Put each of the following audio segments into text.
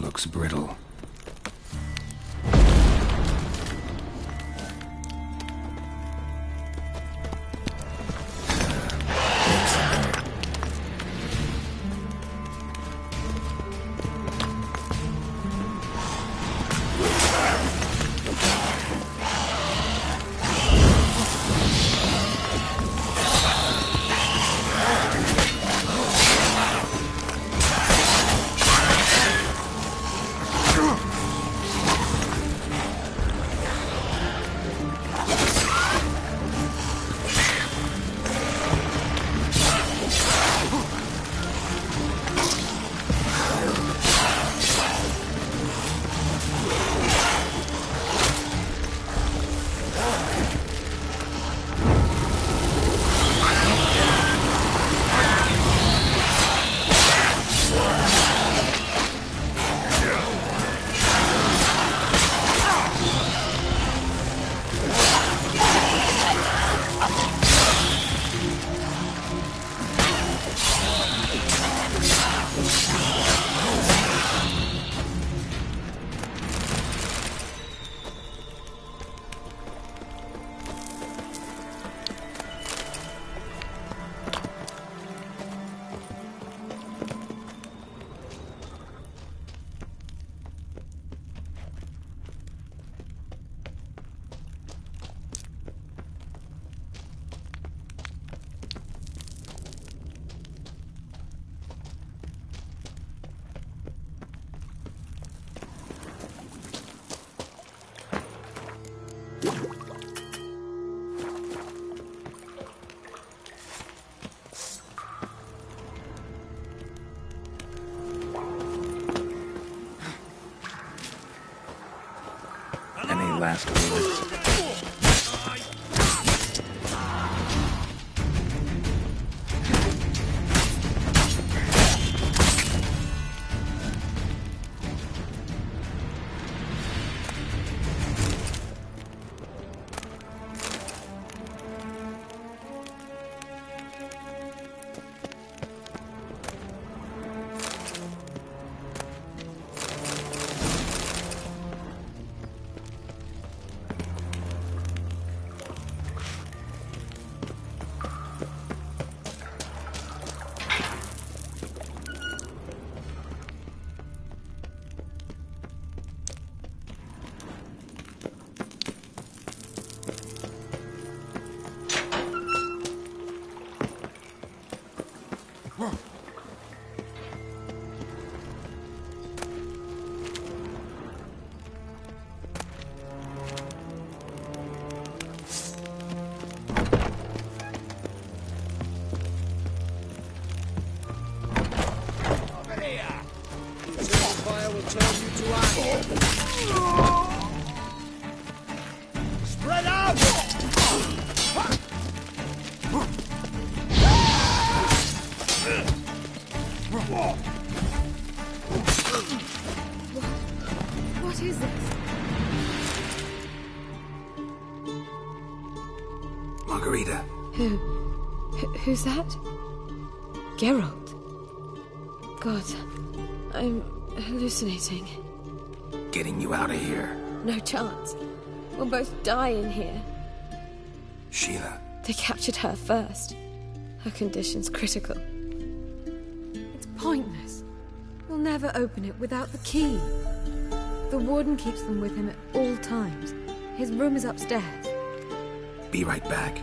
looks brittle. Last words. Spread out! What is this? Margarita. Who's that? Geralt. God, I'm hallucinating. Getting you out of here. No chance. We'll both die in here. Sheila. They captured her first. Her condition's critical. It's pointless. We'll never open it without the key. The warden keeps them with him at all times. His room is upstairs. Be right back.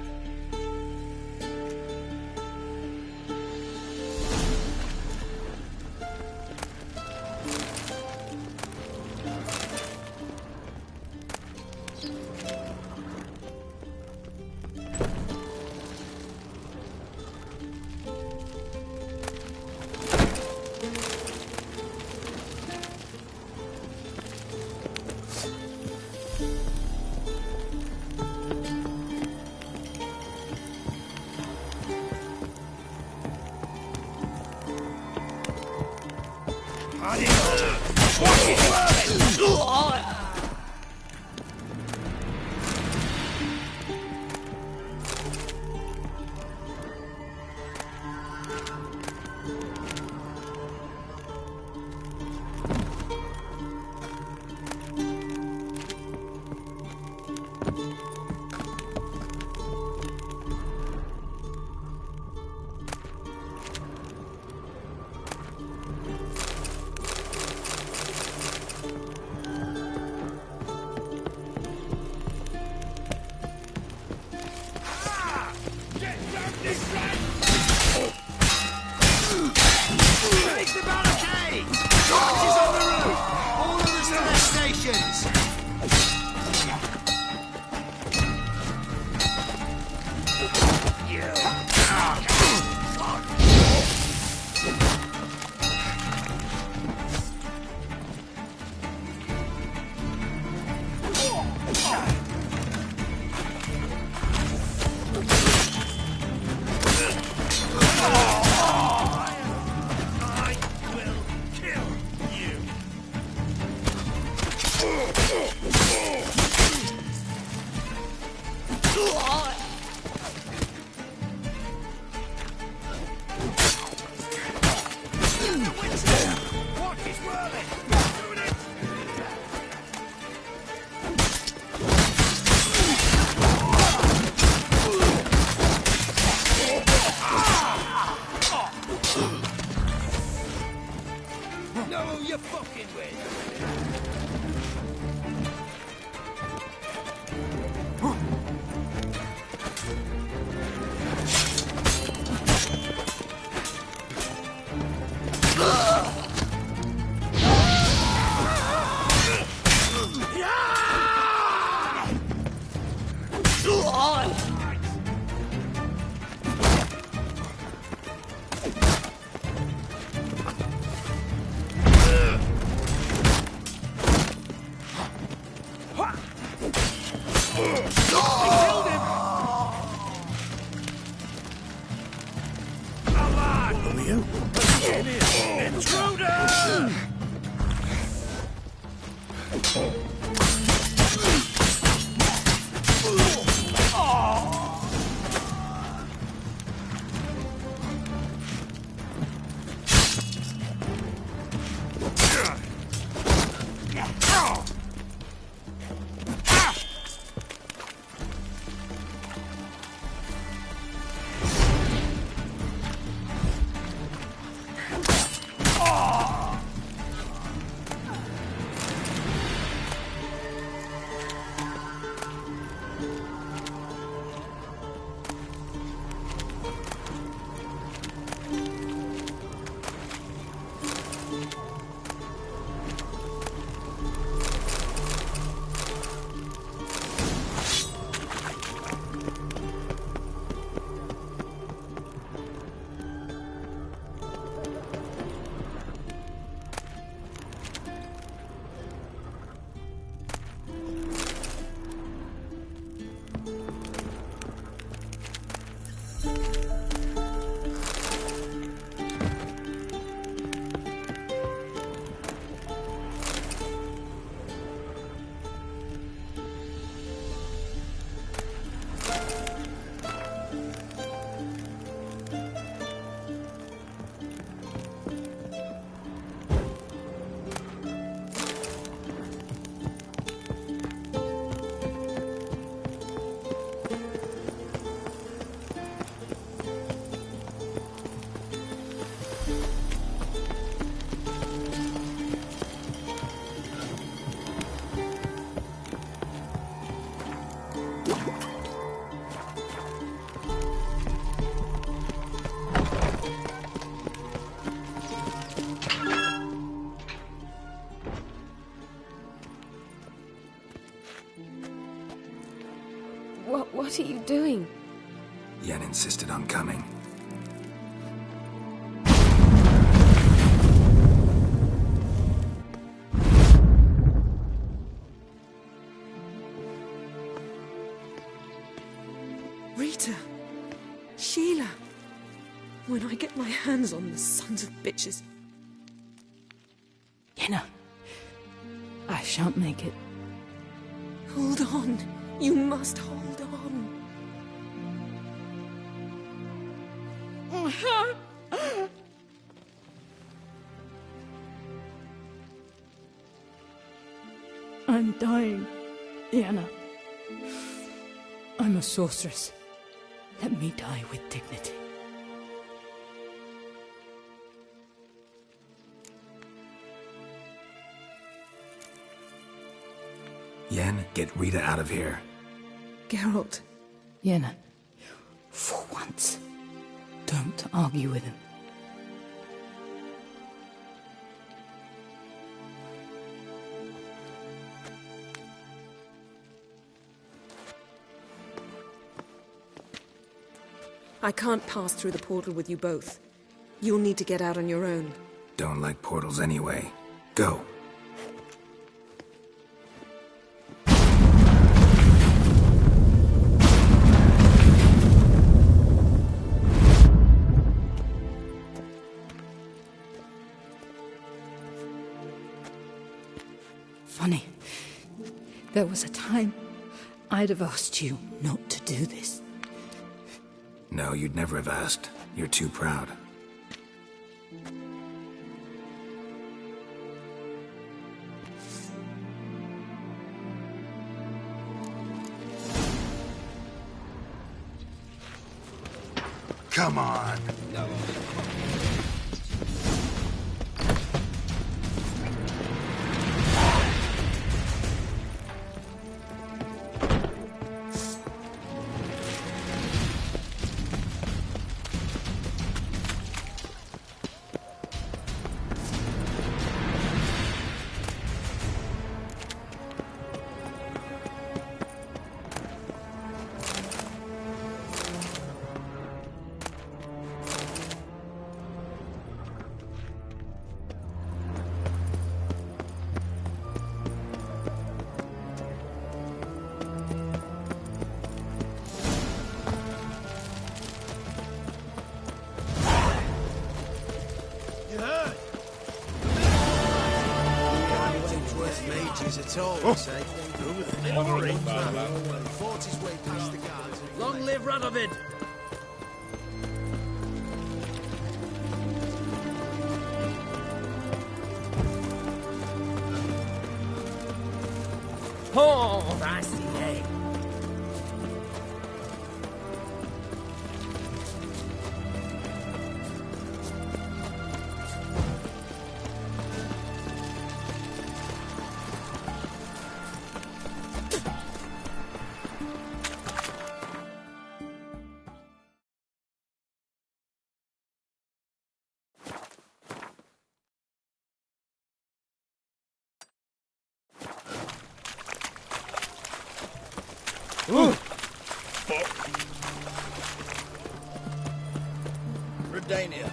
who you fucking with. What are you doing? Yen insisted on coming. Rita! Sheila! When I get my hands on the sons of bitches... Yenna, I shan't make it. Hold on. You must hold on. I'm dying, Yenna. I'm a sorceress. Let me die with dignity. Yen, get Rita out of here. Geralt. Yenna, for once, don't argue with him. I can't pass through the portal with you both. You'll need to get out on your own. Don't like portals anyway. Go. Funny. There was a time I'd have asked you not to do this. No, you'd never have asked. You're too proud. Come on. bandages at all, you say. Fought his way past the guards. Long live Radovid! Oh, that's the egg. Redania.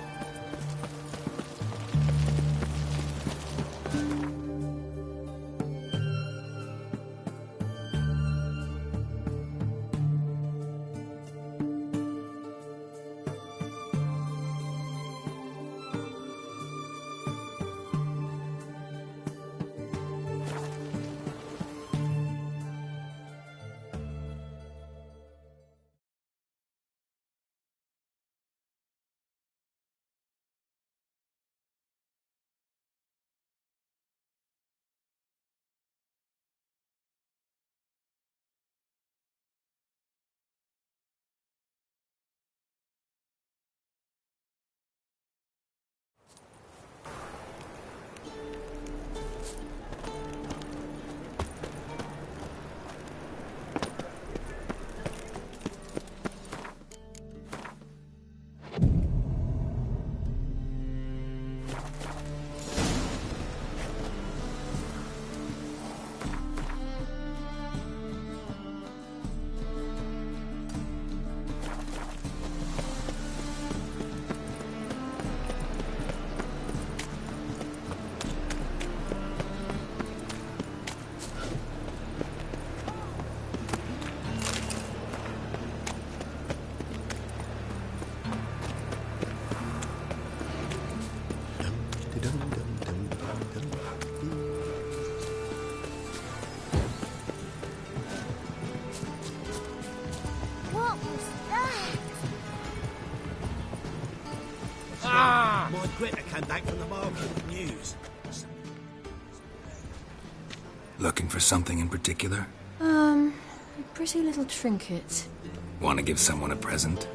What was that? My Greta came back from the market with news. Looking for something in particular? A pretty little trinket. Want to give someone a present?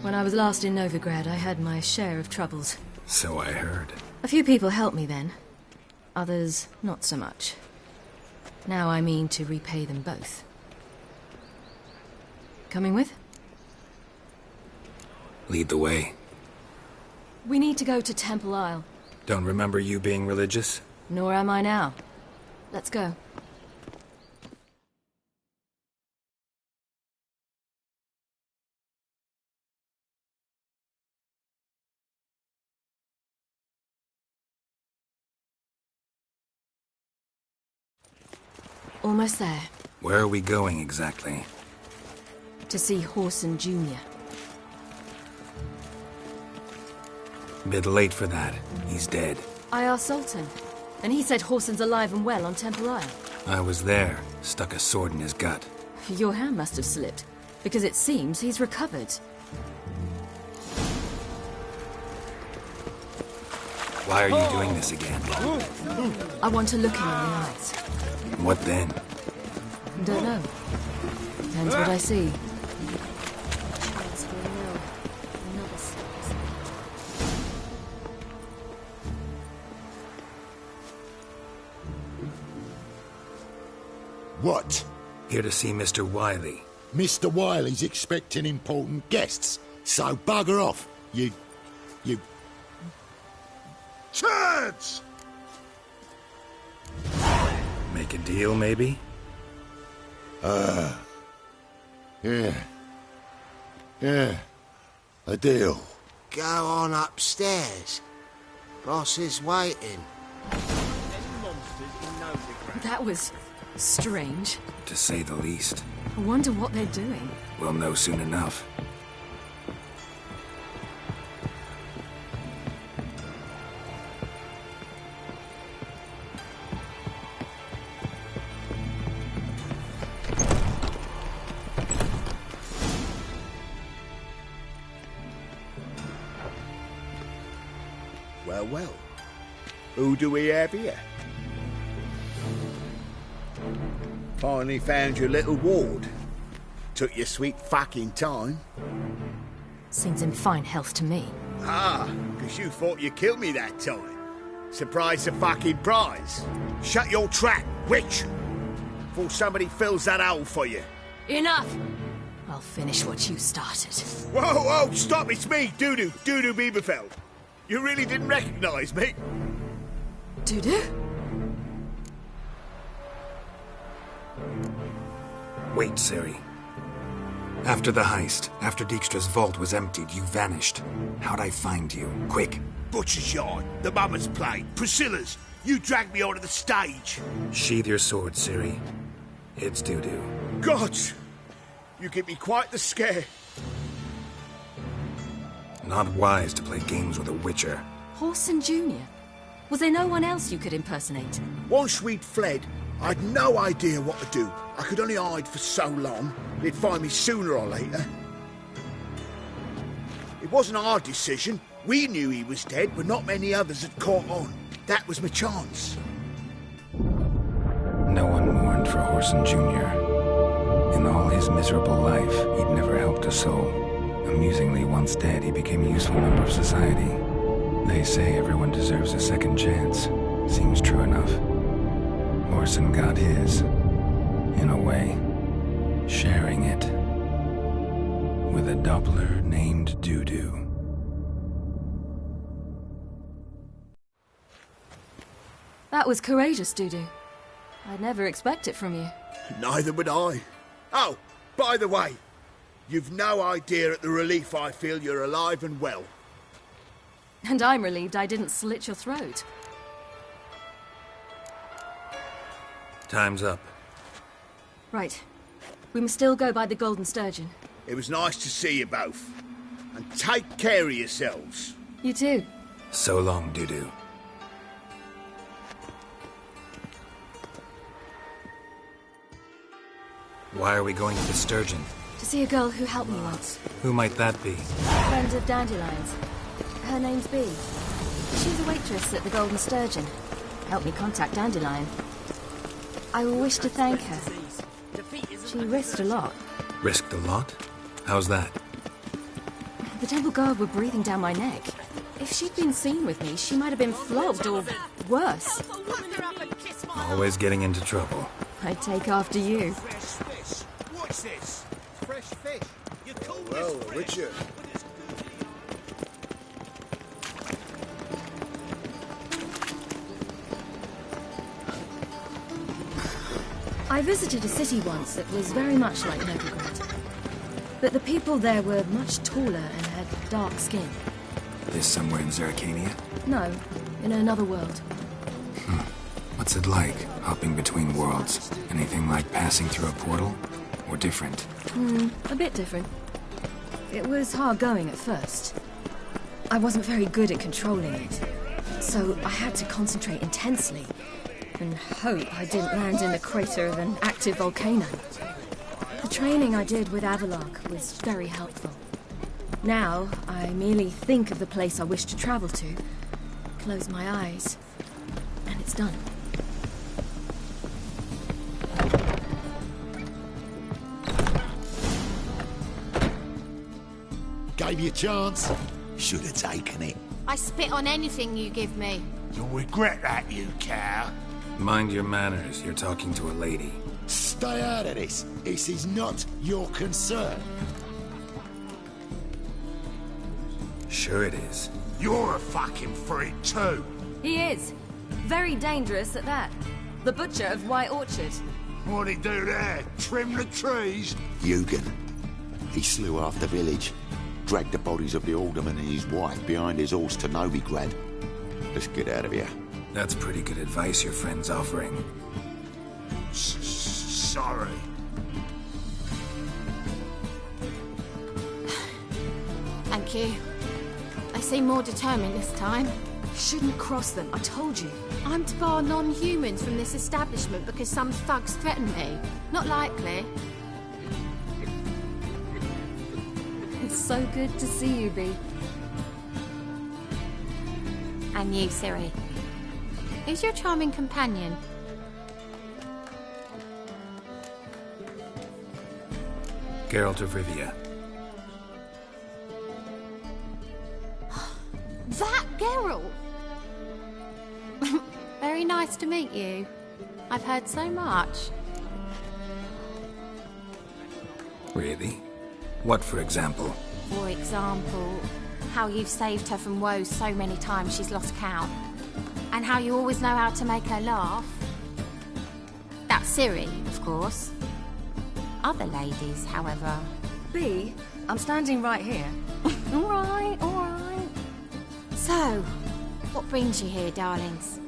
When I was last in Novigrad, I had my share of troubles. So I heard. A few people helped me then. Others, not so much. Now I mean to repay them both. Coming with? Lead the way. We need to go to Temple Isle. Don't remember you being religious? Nor am I now. Let's go. Almost there. Where are we going exactly? To see Horson Jr. Bit late for that. He's dead. I asked Sultan, and he said Horson's alive and well on Temple Isle. I was there. Stuck a sword in his gut. Your hand must have slipped, because it seems he's recovered. Why are you doing this again? I want to look him in the eyes. What then? Don't know. Depends what I see. Chance we'll know. Another slice. What? Here to see Mr. Wiley. Mr. Wiley's expecting important guests, so bugger off, you... Turds! Make a deal, maybe? Yeah. A deal. Go on upstairs. Boss is waiting. That was strange. To say the least. I wonder what they're doing. We'll know soon enough. Well, who do we have here? Finally found your little ward. Took your sweet fucking time. Seems in fine health to me. Ah, because you thought you killed me that time. Surprise the fucking prize. Shut your trap, witch! Before somebody fills that hole for you. Enough! I'll finish what you started. Whoa, stop, it's me, Dudu Bieberfeld. You really didn't recognise me? Dudu? Wait, Ciri. After the heist, after Dijkstra's vault was emptied, you vanished. How'd I find you? Quick. Butcher's Yard, the Mama's Plate, Priscilla's. You dragged me onto the stage. Sheathe your sword, Ciri. It's Dudu. Gods! You give me quite the scare. Not wise to play games with a witcher. Horson Jr.? Was there no one else you could impersonate? Once we'd fled, I'd no idea what to do. I could only hide for so long. They'd find me sooner or later. It wasn't our decision. We knew he was dead, but not many others had caught on. That was my chance. No one mourned for Horson Jr. In all his miserable life, he'd never helped a soul. Amusingly, once dead, he became a useful member of society. They say everyone deserves a second chance. Seems true enough. Horson got his, in a way, sharing it with a Doppler named Dudu. That was courageous, Dudu. I'd never expect it from you. Neither would I. Oh, by the way, you've no idea at the relief I feel you're alive and well. And I'm relieved I didn't slit your throat. Time's up. Right. We must still go by the Golden Sturgeon. It was nice to see you both. And take care of yourselves. You too. So long, Dudu. Why are we going to the Sturgeon? To see a girl who helped me once. Who might that be? Friend of Dandelion's. Her name's Bee. She's a waitress at the Golden Sturgeon. Helped me contact Dandelion. I wish to thank her. She risked a lot. Risked a lot? How's that? The Temple Guard were breathing down my neck. If she'd been seen with me, she might have been flogged or worse. Always getting into trouble. I'd take after you. Fresh fish. What's this? Fresh fish. You call Well, this fresh? Richard. I visited a city once that was very much like Novigrad. But the people there were much taller and had dark skin. This somewhere in Zeracania? No, in another world. What's it like, hopping between worlds? Anything like passing through a portal? Or different? A bit different. It was hard going at first. I wasn't very good at controlling it. So I had to concentrate intensely and hope I didn't land in the crater of an active volcano. The training I did with Avalok was very helpful. Now, I merely think of the place I wish to travel to, close my eyes, and it's done. Gave you a chance. Should have taken it. I spit on anything you give me. You'll regret that, you cow. Mind your manners, you're talking to a lady. Stay out of this. This is not your concern. Sure it is. You're a fucking freak too. He is. Very dangerous at that. The butcher of White Orchard. What'd he do there? Trim the trees? Eugen. He slew half the village. Dragged the bodies of the alderman and his wife behind his horse to Novigrad. Let's get out of here. That's pretty good advice your friend's offering. Sorry. Thank you. I seem more determined this time. Shouldn't cross them, I told you. I'm to bar non-humans from this establishment because some thugs threaten me. Not likely. It's so good to see you, Bee. And you, Ciri. Who's your charming companion? Geralt of Rivia. That Geralt! Very nice to meet you. I've heard so much. Really? What, for example? For example, how you've saved her from woes so many times she's lost count. And how you always know how to make her laugh. That's Ciri, of course. Other ladies, however... B, I'm standing right here. All right. So, what brings you here, darlings?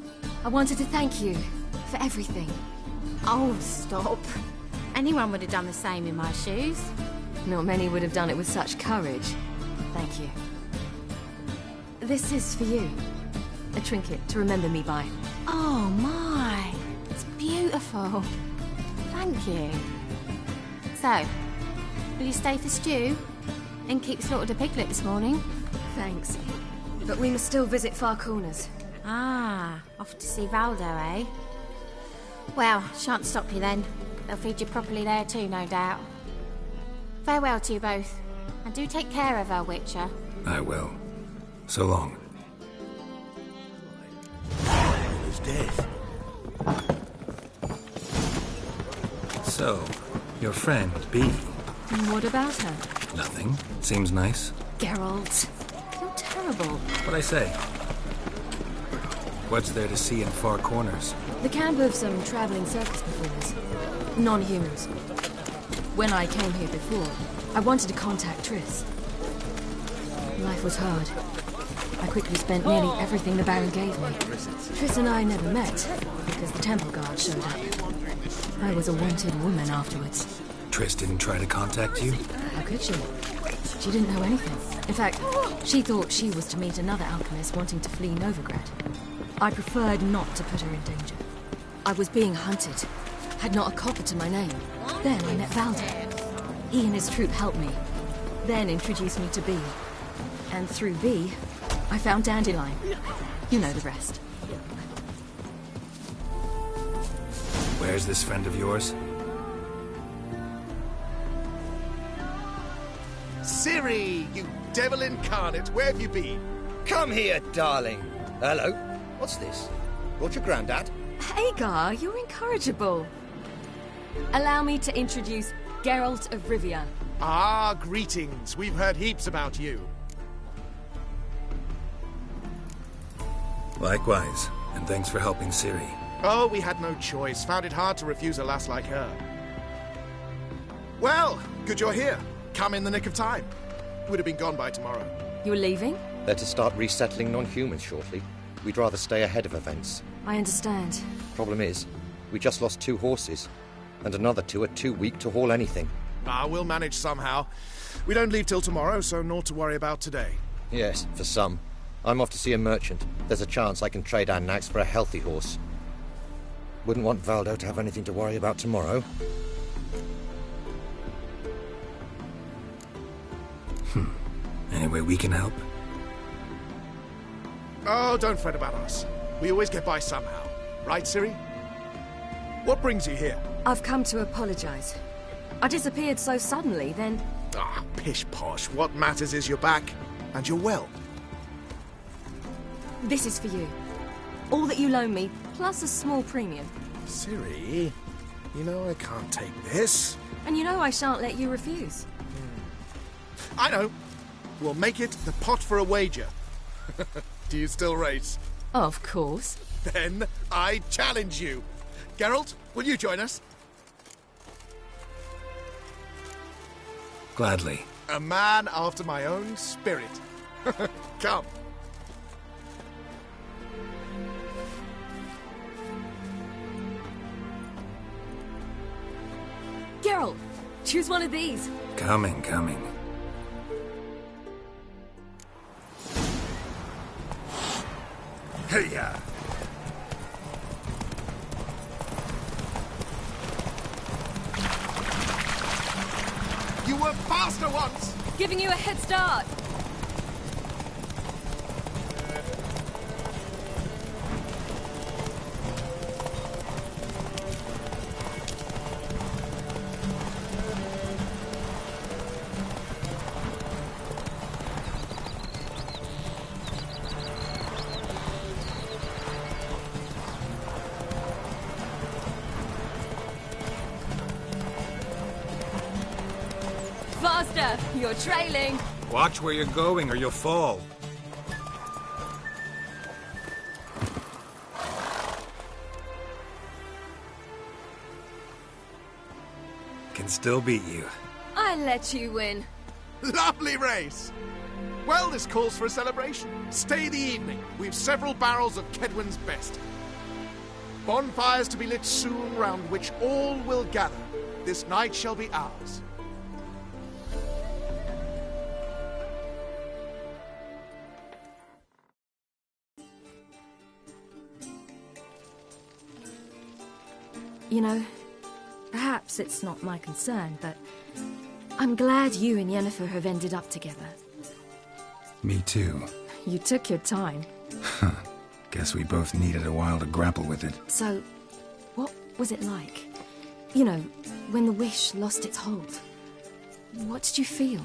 I wanted to thank you for everything. Oh, stop. Anyone would have done the same in my shoes. Not many would have done it with such courage. Thank you. This is for you. A trinket to remember me by. Oh, my. It's beautiful. Thank you. So, will you stay for stew? And keep slaughtered a piglet this morning? Thanks. But we must still visit Far Corners. Ah, off to see Valdo, eh? Well, shan't stop you then. They'll feed you properly there too, no doubt. Farewell to you both. And do take care of her, Witcher. I will. So long. It's death. So, your friend, B. What about her? Nothing. Seems nice. Geralt, you're terrible. What'd I say? What's there to see in Far Corners? The camp of some traveling circus performers. Non-humans. When I came here before, I wanted to contact Triss. Life was hard. I quickly spent nearly everything the Baron gave me. Triss and I never met, because the temple guard showed up. I was a wanted woman afterwards. Triss didn't try to contact you? How could she? She didn't know anything. In fact, she thought she was to meet another alchemist wanting to flee Novigrad. I preferred not to put her in danger. I was being hunted. Had not a copper to my name. Then I met Valdo. He and his troop helped me. Then introduced me to B. And through B, I found Dandelion. You know the rest. Where's this friend of yours? Ciri, you devil incarnate, where have you been? Come here, darling. Hello. What's this? Brought your granddad? Hagar, you're incorrigible. Allow me to introduce Geralt of Rivia. Ah, greetings. We've heard heaps about you. Likewise, and thanks for helping Ciri. Oh, we had no choice. Found it hard to refuse a lass like her. Well, good you're here. Come in the nick of time. Would have been gone by tomorrow. You're leaving? They're to start resettling non-humans shortly. We'd rather stay ahead of events. I understand. Problem is, we just lost 2 horses, and another 2 are too weak to haul anything. Ah, we'll manage somehow. We don't leave till tomorrow, so naught to worry about today. Yes, for some. I'm off to see a merchant. There's a chance I can trade our nags for a healthy horse. Wouldn't want Valdo to have anything to worry about tomorrow. Any way we can help? Oh, don't fret about us. We always get by somehow. Right, Ciri? What brings you here? I've come to apologize. I disappeared so suddenly, then... Ah, pish-posh. What matters is you're back, and you're well. This is for you. All that you loan me, plus a small premium. Ciri, you know I can't take this. And you know I shan't let you refuse. I know. We'll make it the pot for a wager. Do you still race? Of course. Then I challenge you. Geralt, will you join us? Gladly. A man after my own spirit. Come. Geralt, choose one of these. Coming. Hey-ya! You were faster once! Giving you a head start. Faster! You're trailing! Watch where you're going or you'll fall. Can still beat you. I let you win. Lovely race! Well, this calls for a celebration. Stay the evening. We've several barrels of Kedwin's best. Bonfires to be lit soon, round which all will gather. This night shall be ours. You know, perhaps it's not my concern, but I'm glad you and Yennefer have ended up together. Me too. You took your time. Guess we both needed a while to grapple with it. So, what was it like? You know, when the wish lost its hold. What did you feel?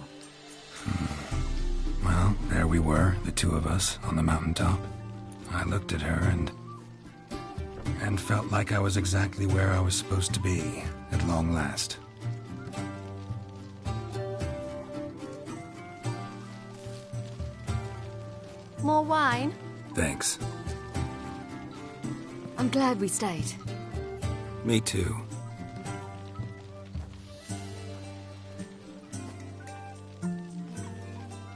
Well, there we were, the two of us, on the mountaintop. I looked at her and felt like I was exactly where I was supposed to be, at long last. More wine? Thanks. I'm glad we stayed. Me too.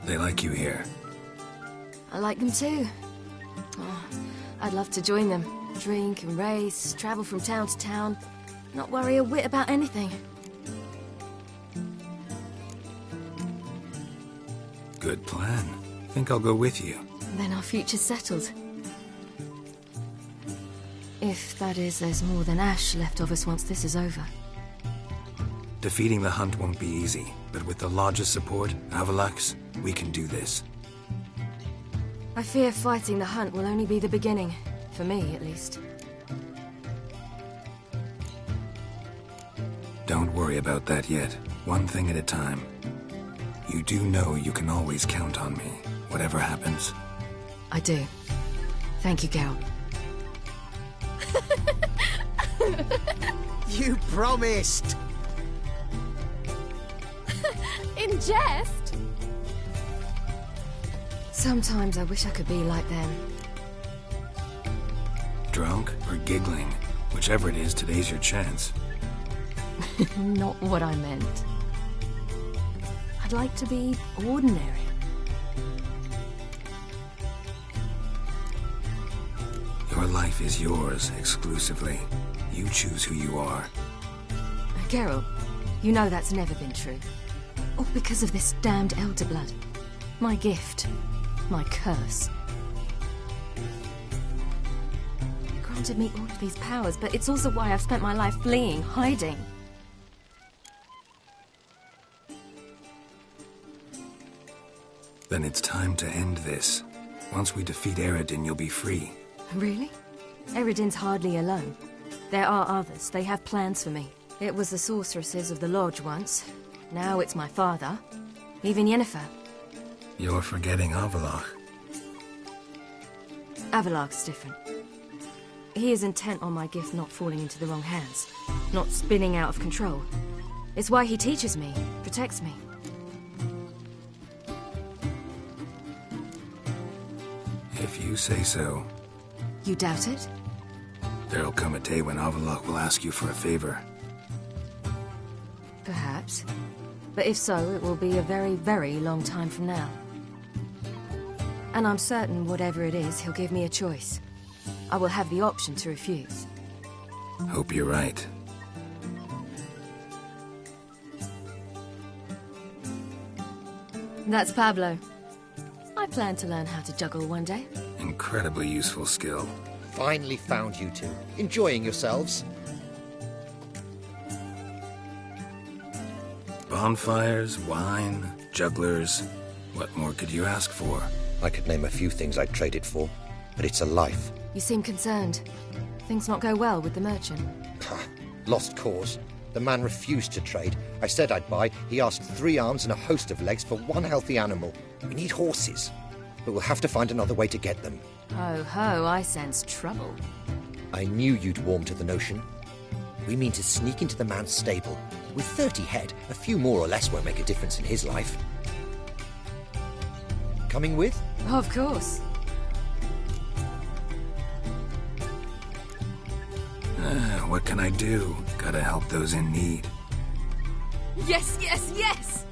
They like you here. I like them too. Oh, I'd love to join them. Drink and race, travel from town to town. Not worry a whit about anything. Good plan. Think I'll go with you. Then our future's settled. If, that is, there's more than ash left of us once this is over. Defeating the hunt won't be easy, but with the Lodge's support, Avalax, we can do this. I fear fighting the hunt will only be the beginning. For me, at least. Don't worry about that yet. One thing at a time. You do know you can always count on me, whatever happens. I do. Thank you, Geralt. You promised! In jest? Sometimes I wish I could be like them. Drunk or giggling, whichever it is, today's your chance. Not what I meant. I'd like to be ordinary. Your life is yours, exclusively. You choose who you are. Geralt, you know that's never been true. All because of this damned elder blood. My gift. My curse. It granted me all of these powers, but it's also why I've spent my life fleeing, hiding. Then it's time to end this. Once we defeat Eredin, you'll be free. Really? Eredin's hardly alone. There are others. They have plans for me. It was the sorceresses of the Lodge once. Now it's my father. Even Yennefer. You're forgetting Avalach. Avalach's different. He is intent on my gift not falling into the wrong hands. Not spinning out of control. It's why he teaches me, protects me. If you say so. You doubt it? There'll come a day when Avalach will ask you for a favor. Perhaps. But if so, it will be a very, very long time from now. And I'm certain whatever it is, he'll give me a choice. I will have the option to refuse. Hope you're right. That's Pablo. I plan to learn how to juggle one day. Incredibly useful skill. Finally found you two. Enjoying yourselves? Bonfires, wine, jugglers. What more could you ask for? I could name a few things I'd trade it for, but it's a life. You seem concerned. Things not go well with the merchant. Lost cause. The man refused to trade. I said I'd buy. He asked 3 arms and a host of legs for 1 healthy animal. We need horses, but we'll have to find another way to get them. Ho ho, I sense trouble. I knew you'd warm to the notion. We mean to sneak into the man's stable. With 30 head, a few more or less won't make a difference in his life. Coming with? Of course. What can I do? Gotta help those in need. Yes, yes, yes!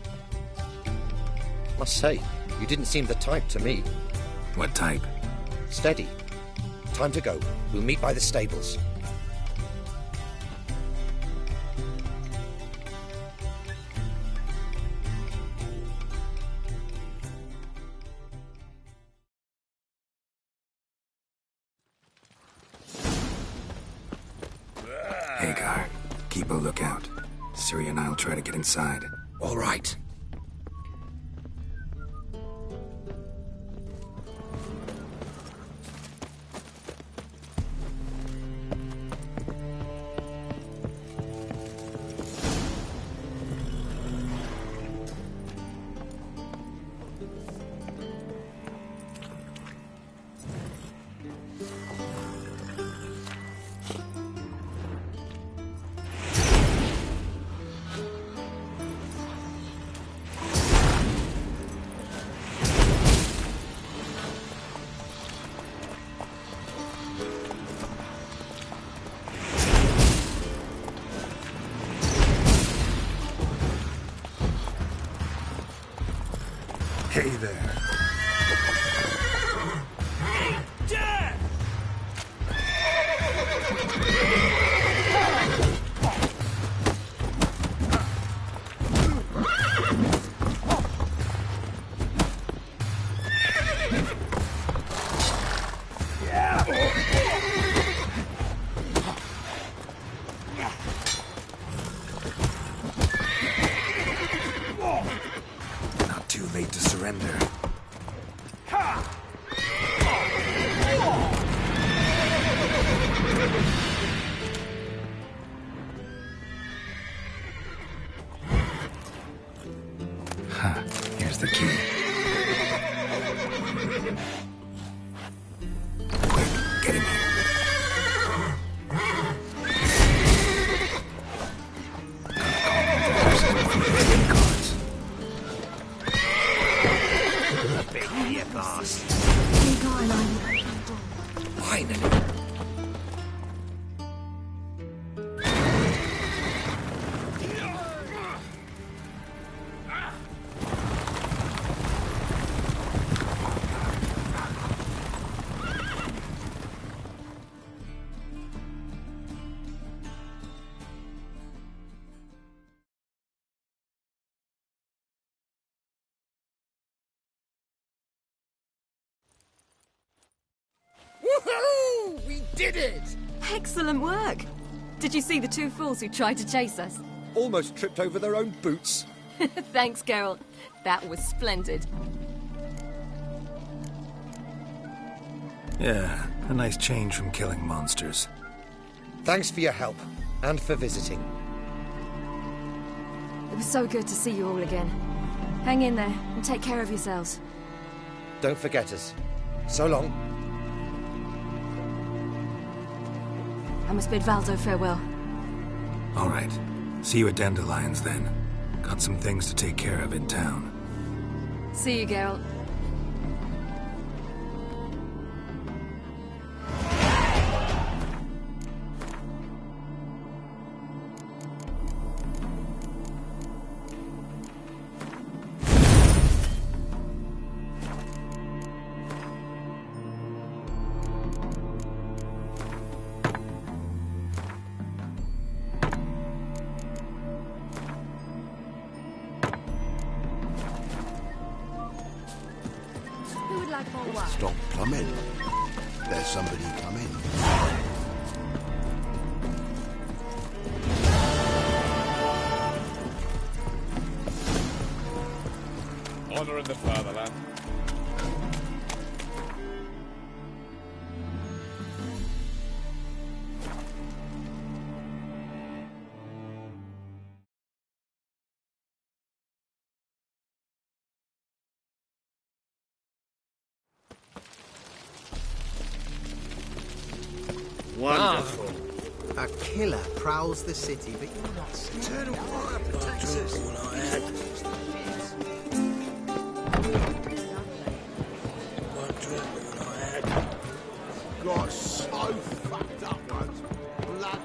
Must say, you didn't seem the type to me. What type? Steady. Time to go. We'll meet by the stables. Hagar, keep a lookout. Ciri and I'll try to get inside. All right. Hey there. Not too late to surrender. Huh, here's the key. Quick, get him here. Finally. Woohoo! We did it! Excellent work! Did you see the two fools who tried to chase us? Almost tripped over their own boots. Thanks, Geralt. That was splendid. Yeah, a nice change from killing monsters. Thanks for your help, and for visiting. It was so good to see you all again. Hang in there, and take care of yourselves. Don't forget us. So long. I must bid Valzo farewell. All right. See you at Dandelions, then. Got some things to take care of in town. See you, Geralt. Stop plumbing. There's somebody coming. Honor in the fatherland. Wonderful. A killer prowls the city, but you're not safe. Eternal fire protects us. Got so fucked up once. Blood.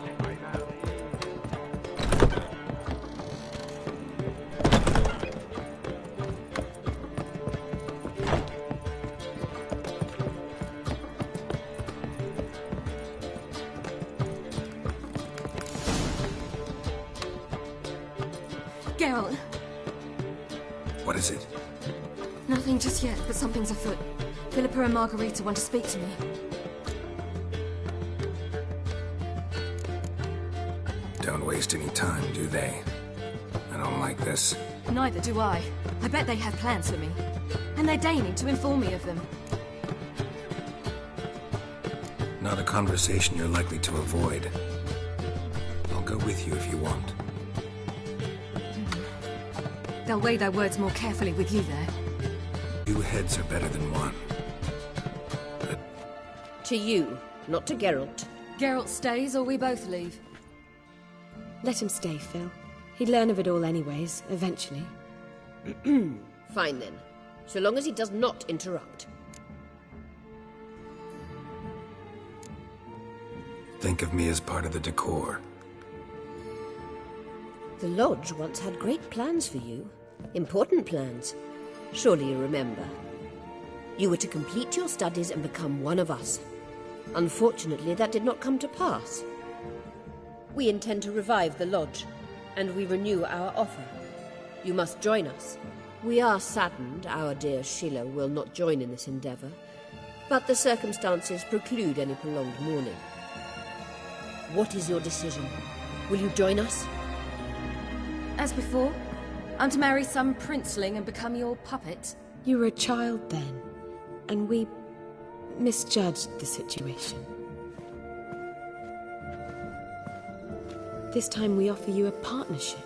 Geralt. What is it? Nothing just yet, but something's afoot. Philippa and Margarita want to speak to me. Don't waste any time, do they? I don't like this. Neither do I. I bet they have plans for me. And they're deigning to inform me of them. Not a conversation you're likely to avoid. I'll go with you if you want. They'll weigh their words more carefully with you there. 2 heads are better than 1. But to you, not to Geralt. Geralt stays or we both leave. Let him stay, Phil. He'd learn of it all anyways, eventually. Fine then. So long as he does not interrupt. think of me as part of the decor. The Lodge once had great plans for you. Important plans. Surely you remember. You were to complete your studies and become one of us. Unfortunately, that did not come to pass. We intend to revive the Lodge, and we renew our offer. You must join us. We are saddened our dear Sheila will not join in this endeavour, but the circumstances preclude any prolonged mourning. What is your decision? Will you join us? As before, I'm to marry some princeling and become your puppet. You were a child then, and we misjudged the situation. This time we offer you a partnership.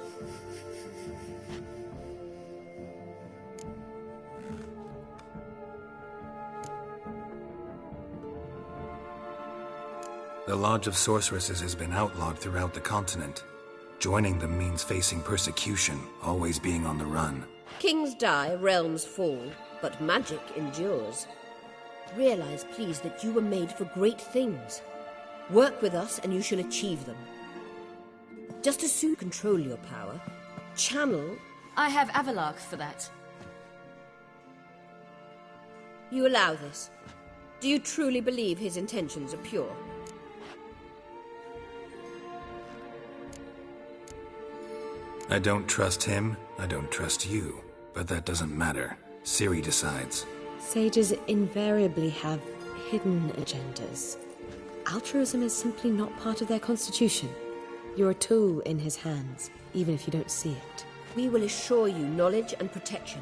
The Lodge of Sorceresses has been outlawed throughout the continent. Joining them means facing persecution, always being on the run. Kings die, realms fall, but magic endures. Realize, please, that you were made for great things. Work with us and you shall achieve them. Just as soon control your power, channel... I have Avalok for that. You allow this? Do you truly believe his intentions are pure? I don't trust him, I don't trust you. But that doesn't matter. Ciri decides. Sages invariably have hidden agendas. Altruism is simply not part of their constitution. You're a tool in his hands, even if you don't see it. We will assure you knowledge and protection,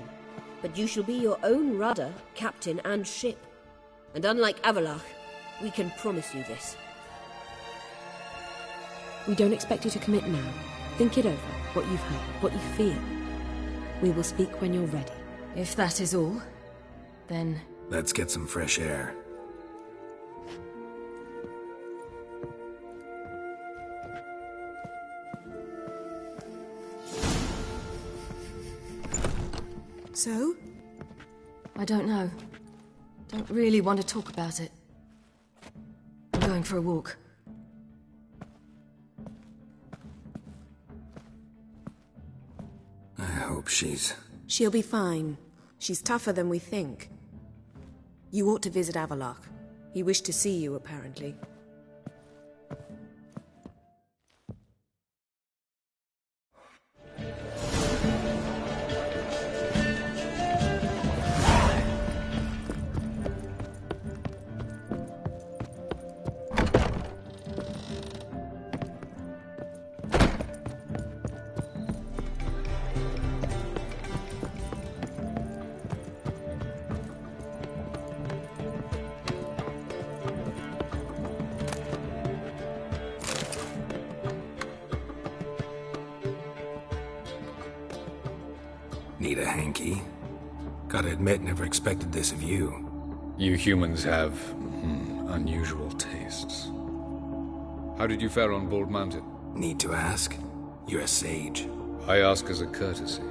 but you shall be your own rudder, captain, and ship. And unlike Avalok, we can promise you this. We don't expect you to commit now. Think it over, what you've heard, what you feel. We will speak when you're ready. If that is all, then... Let's get some fresh air. So? I don't know. Don't really want to talk about it. I'm going for a walk. I hope she's... She'll be fine. She's tougher than we think. You ought to visit Avalok. He wished to see you, apparently. Need a hanky? Gotta admit, never expected this of you. You humans have unusual tastes. How did you fare on Bald Mountain? Need to ask? You're a sage. I ask as a courtesy.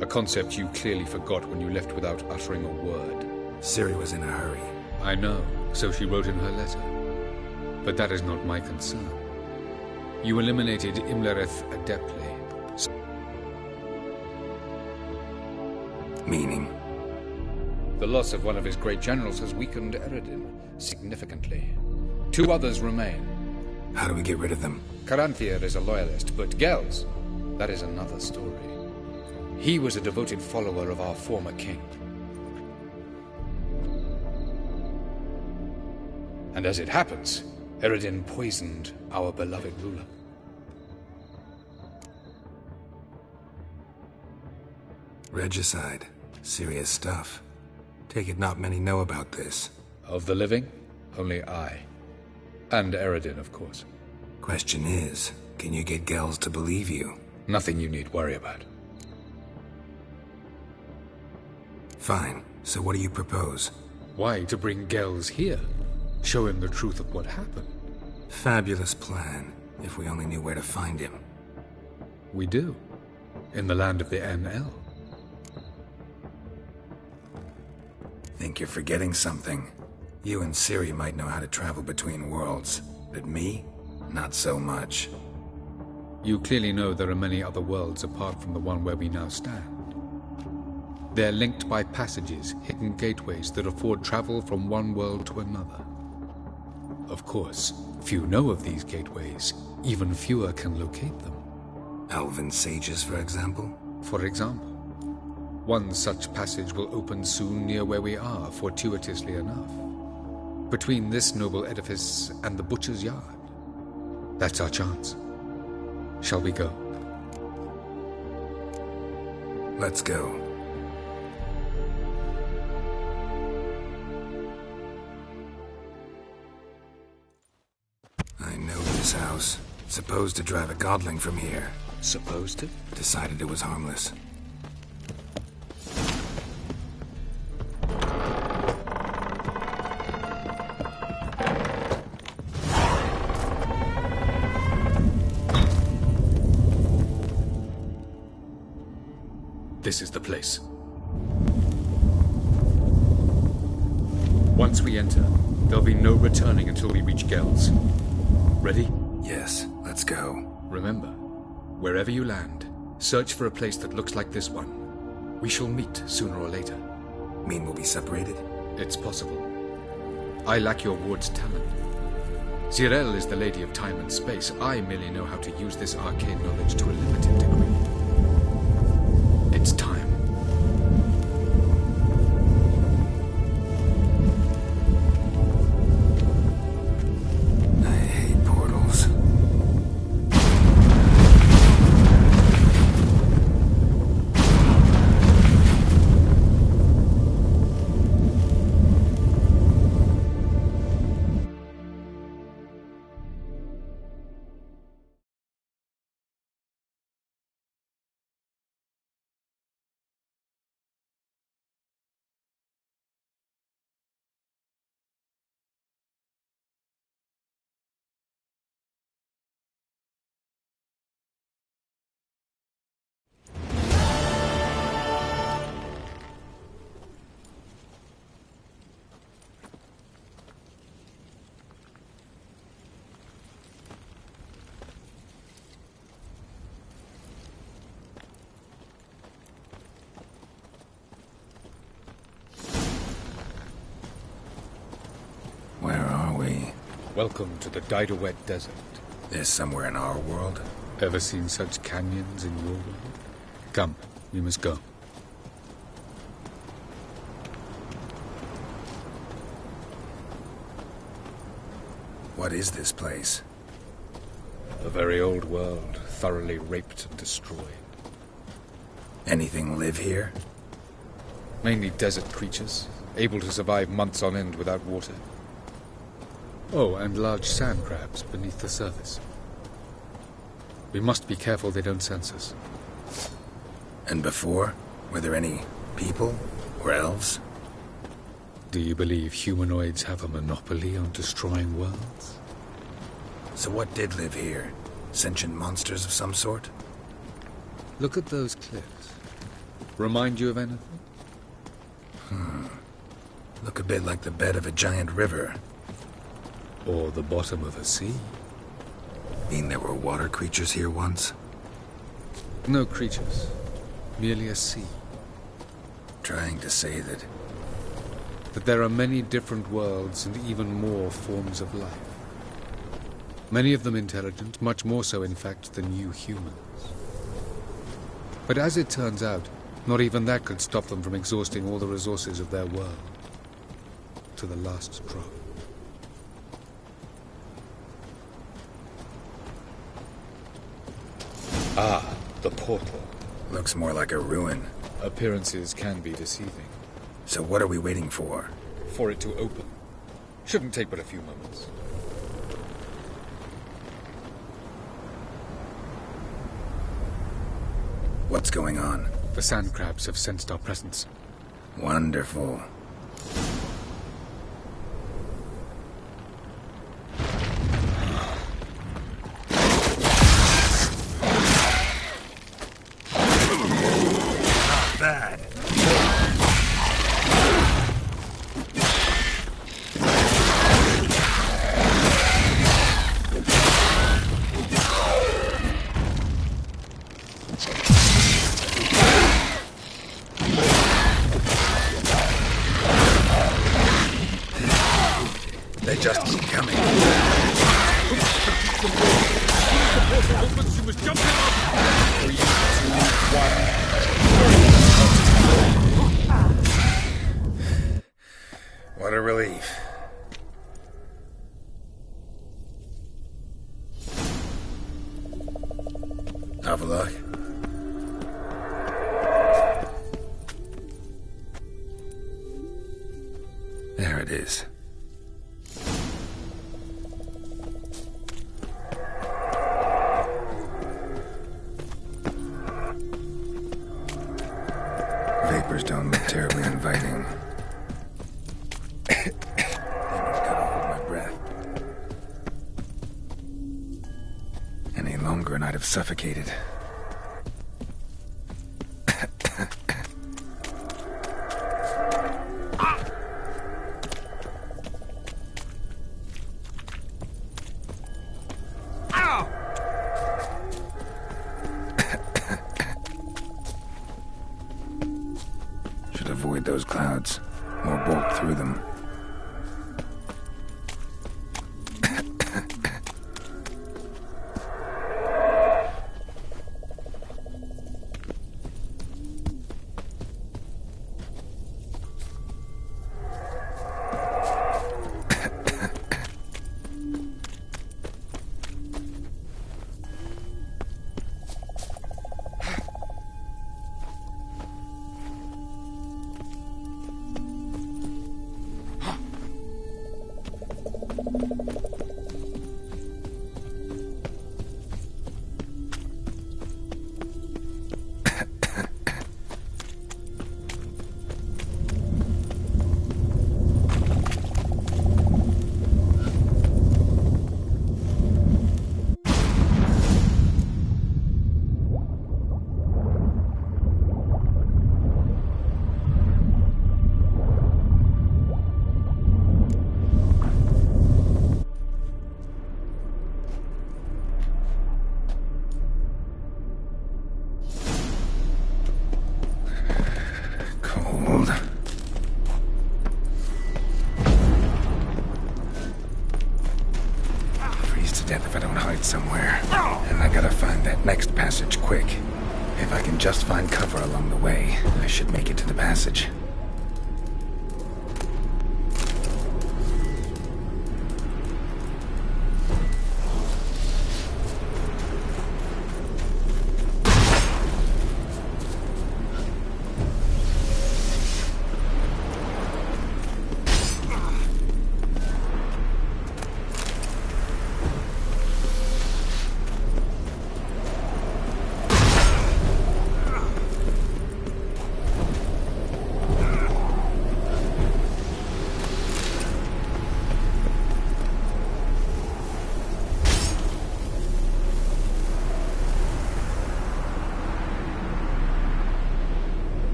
A concept you clearly forgot when you left without uttering a word. Ciri was in a hurry. I know, so she wrote in her letter. But that is not my concern. You eliminated Imlerith adeptly. Meaning? The loss of one of his great generals has weakened Eredin significantly. 2 others remain. How do we get rid of them? Caranthir is a loyalist, but Gels, that is another story. He was a devoted follower of our former king. And as it happens, Eredin poisoned our beloved ruler. Regicide. Serious stuff. Take it not many know about this. Of the living, only I. And Eredin, of course. Question is, can you get Gels to believe you? Nothing you need worry about. Fine. So what do you propose? Why, to bring Gels here. Show him the truth of what happened. Fabulous plan, if we only knew where to find him. We do. In the land of the NL. Think you're forgetting something. You and Ciri might know how to travel between worlds, but me? Not so much. You clearly know there are many other worlds apart from the one where we now stand. They're linked by passages, hidden gateways that afford travel from one world to another. Of course, few know of these gateways. Even fewer can locate them. Elven sages, for example? For example. One such passage will open soon near where we are, fortuitously enough. Between this noble edifice and the butcher's yard. That's our chance. Shall we go? Let's go. I know this house. Supposed to drive a godling from here. Supposed to? Decided it was harmless. This is the place. Once we enter, there'll be no returning until we reach Gels. Ready? Yes, let's go. Remember, wherever you land, search for a place that looks like this one. We shall meet sooner or later. Mean we'll be separated? It's possible. I lack your ward's talent. Zirel is the lady of time and space. I merely know how to use this arcane knowledge to a limited degree. It's time. I hate portals. Welcome to the Didowet Desert. There's somewhere in our world? Ever seen such canyons in your world? Come, we must go. What is this place? A very old world, thoroughly raped and destroyed. Anything live here? Mainly desert creatures, able to survive months on end without water. Oh, and large sand crabs beneath the surface. We must be careful they don't sense us. And before? Were there any people or elves? Do you believe humanoids have a monopoly on destroying worlds? So what did live here? Sentient monsters of some sort? Look at those cliffs. Remind you of anything? Look a bit like the bed of a giant river. Or the bottom of a sea. Mean there were water creatures here once? No creatures. Merely a sea. Trying to say that there are many different worlds and even more forms of life. Many of them intelligent, much more so in fact than you humans. But as it turns out, not even that could stop them from exhausting all the resources of their world. To the last drop. Ah, the portal. Looks more like a ruin. Appearances can be deceiving. So what are we waiting for? For it to open. Shouldn't take but a few moments. What's going on? The sand crabs have sensed our presence. Wonderful. Not bad. They just keep coming. You must jump him up! 3, 2, 1... What a relief. Have a look. There it is. Vapors don't look terribly inviting. Damn, I've gotta hold my breath. Any longer and I'd have suffocated. Should avoid those clouds, or bolt through them. Somewhere. And I gotta find that next passage quick. If I can just find cover along the way, I should make it to the passage.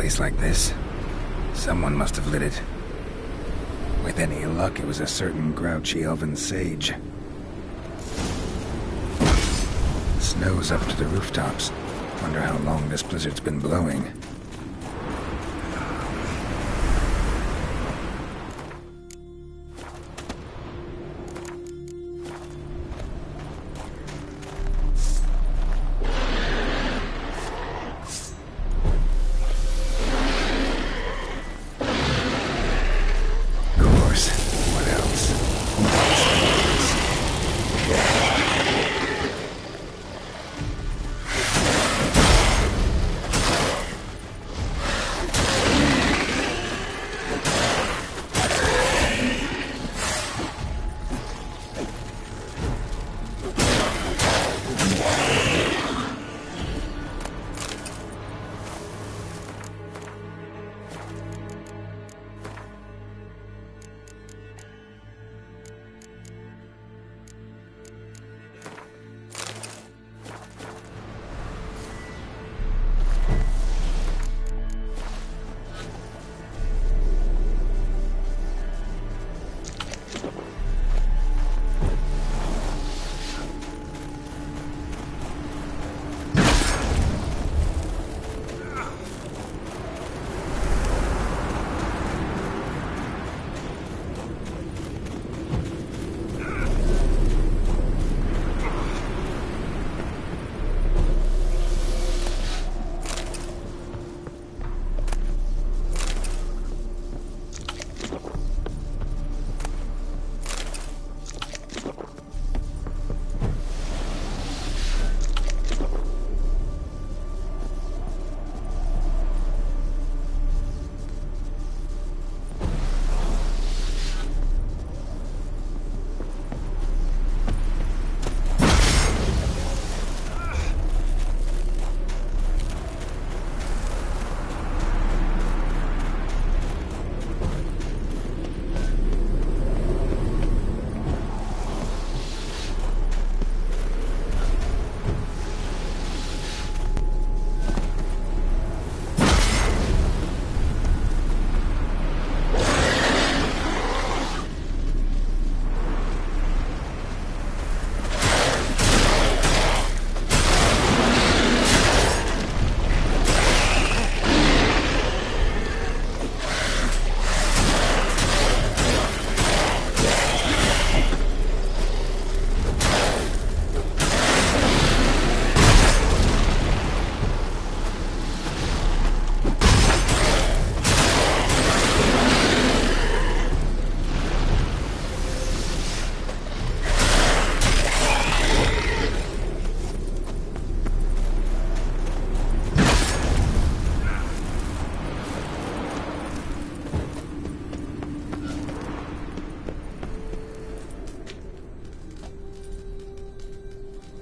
place like this. Someone must have lit it. With any luck, it was a certain grouchy elven sage. Snow's up to the rooftops. Wonder how long this blizzard's been blowing.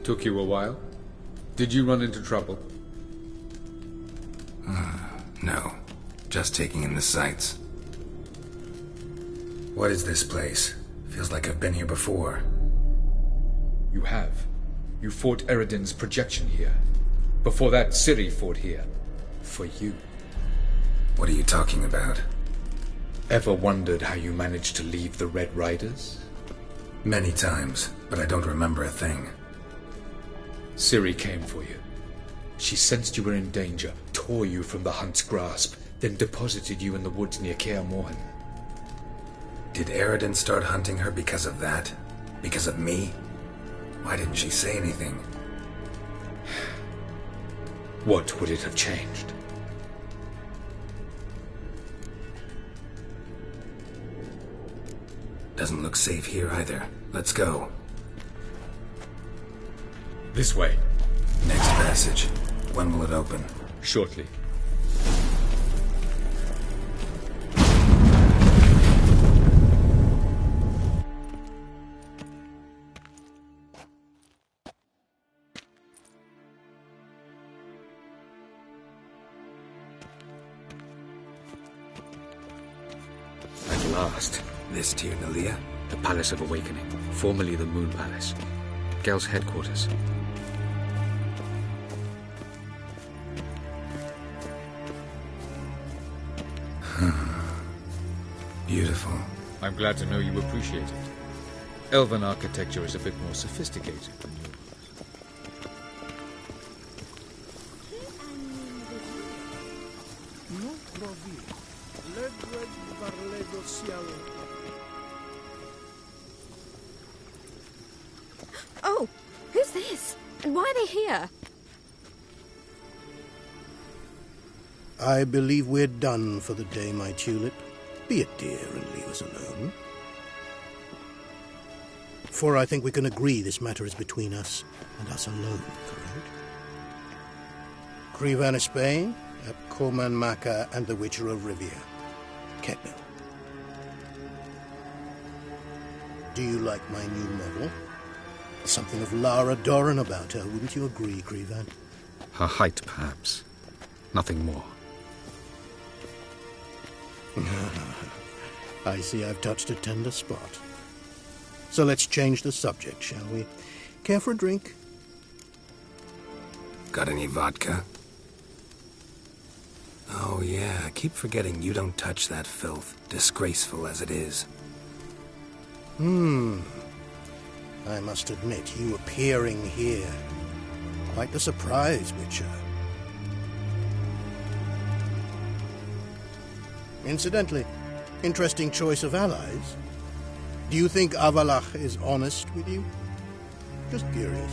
Took you a while? Did you run into trouble? No. Just taking in the sights. What is this place? Feels like I've been here before. You have. You fought Eredin's projection here. Before that, Ciri fought here. For you. What are you talking about? Ever wondered how you managed to leave the Red Riders? Many times, but I don't remember a thing. Ciri came for you. She sensed you were in danger, tore you from the Hunt's grasp, then deposited you in the woods near Kaer Morhen. Did Eredin start hunting her because of that? Because of me? Why didn't she say anything? What would it have changed? Doesn't look safe here either. Let's go. This way. Next passage. When will it open? Shortly. At last. This Tir Nalia? The Palace of Awakening, formerly the Moon Palace. Gel's headquarters. beautiful. I'm glad to know you appreciate it. Elven architecture is a bit more sophisticated than yours. Oh, who's this? And why are they here? I believe we're done for the day, my tulip. Be a dear and leave us alone. For I think we can agree this matter is between us and us alone, correct? Krivan Spain, Koman Maka, and the Witcher of Rivia. Ketna. Do you like my new model? Something of Lara Doran about her, wouldn't you agree, Krivan? Her height, perhaps. Nothing more. I see I've touched a tender spot. So let's change the subject, shall we? Care for a drink? Got any vodka? Oh yeah, I keep forgetting you don't touch that filth, disgraceful as it is. I must admit, you appearing here, quite a surprise, Witcher. Incidentally, interesting choice of allies. Do you think Avalach is honest with you? Just curious.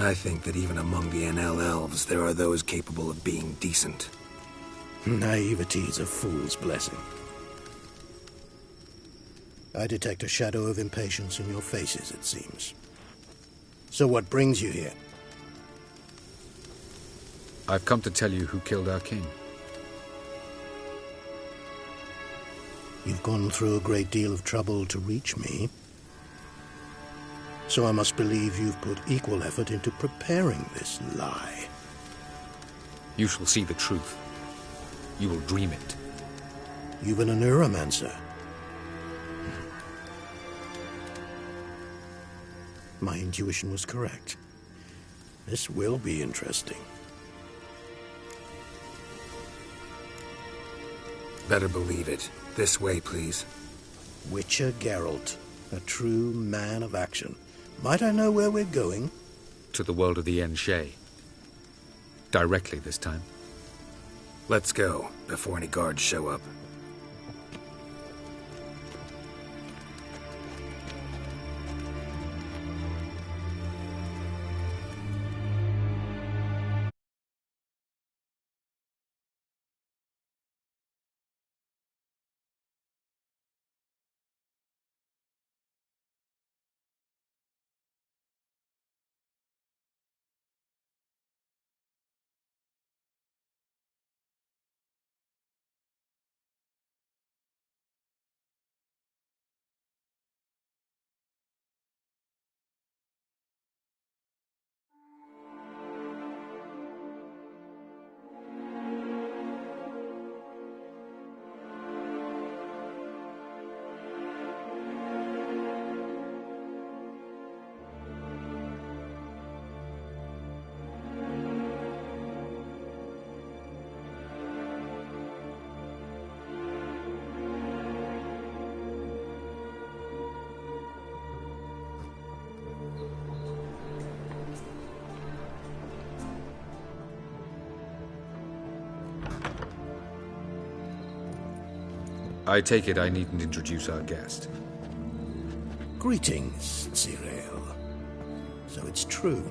I think that even among the NL elves, there are those capable of being decent. Naivety is a fool's blessing. I detect a shadow of impatience in your faces, it seems. So what brings you here? I've come to tell you who killed our king. You've gone through a great deal of trouble to reach me. So I must believe you've put equal effort into preparing this lie. You shall see the truth. You will dream it. You've been a neuromancer. My intuition was correct. This will be interesting. Better believe it. This way, please. Witcher Geralt, a true man of action. Might I know where we're going? To the world of the Enshe. Directly this time. Let's go, before any guards show up. I take it I needn't introduce our guest. Greetings, Cyril. So it's true.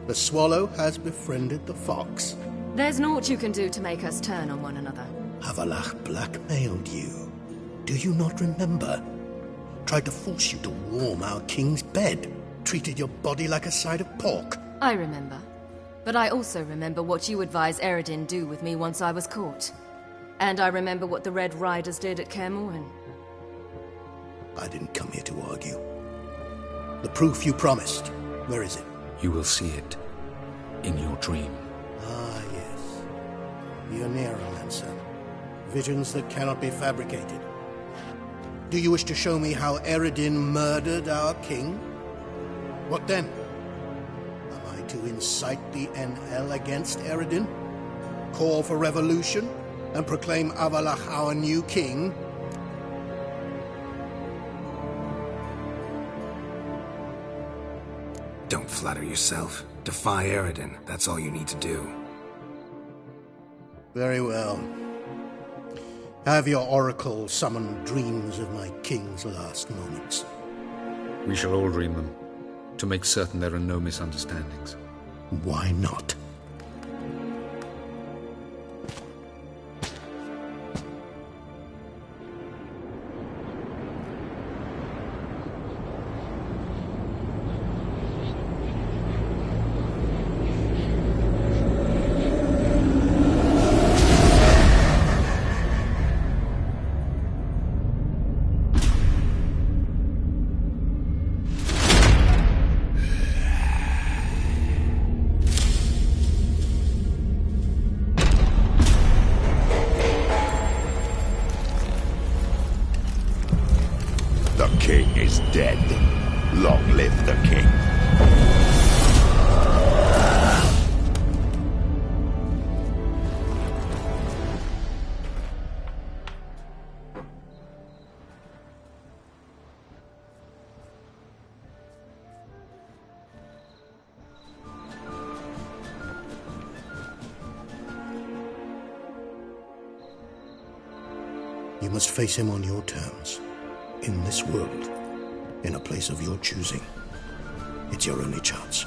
The swallow has befriended the fox. There's naught you can do to make us turn on one another. Avalach blackmailed you. Do you not remember? Tried to force you to warm our king's bed. Treated your body like a side of pork. I remember. But I also remember what you advised Eredin do with me once I was caught. And I remember what the Red Riders did at Kaer Morhen. I didn't come here to argue. The proof you promised, where is it? You will see it in your dream. Ah, yes. The Oneiromancer. Visions that cannot be fabricated. Do you wish to show me how Eredin murdered our king? What then? Am I to incite the NL against Eredin? Call for revolution and proclaim Avalach our new king? Don't flatter yourself. Defy Eredin. That's all you need to do. Very well. Have your oracle summon dreams of my king's last moments. We shall all dream them, to make certain there are no misunderstandings. Why not? You must face him on your terms. In this world. In a place of your choosing. It's your only chance.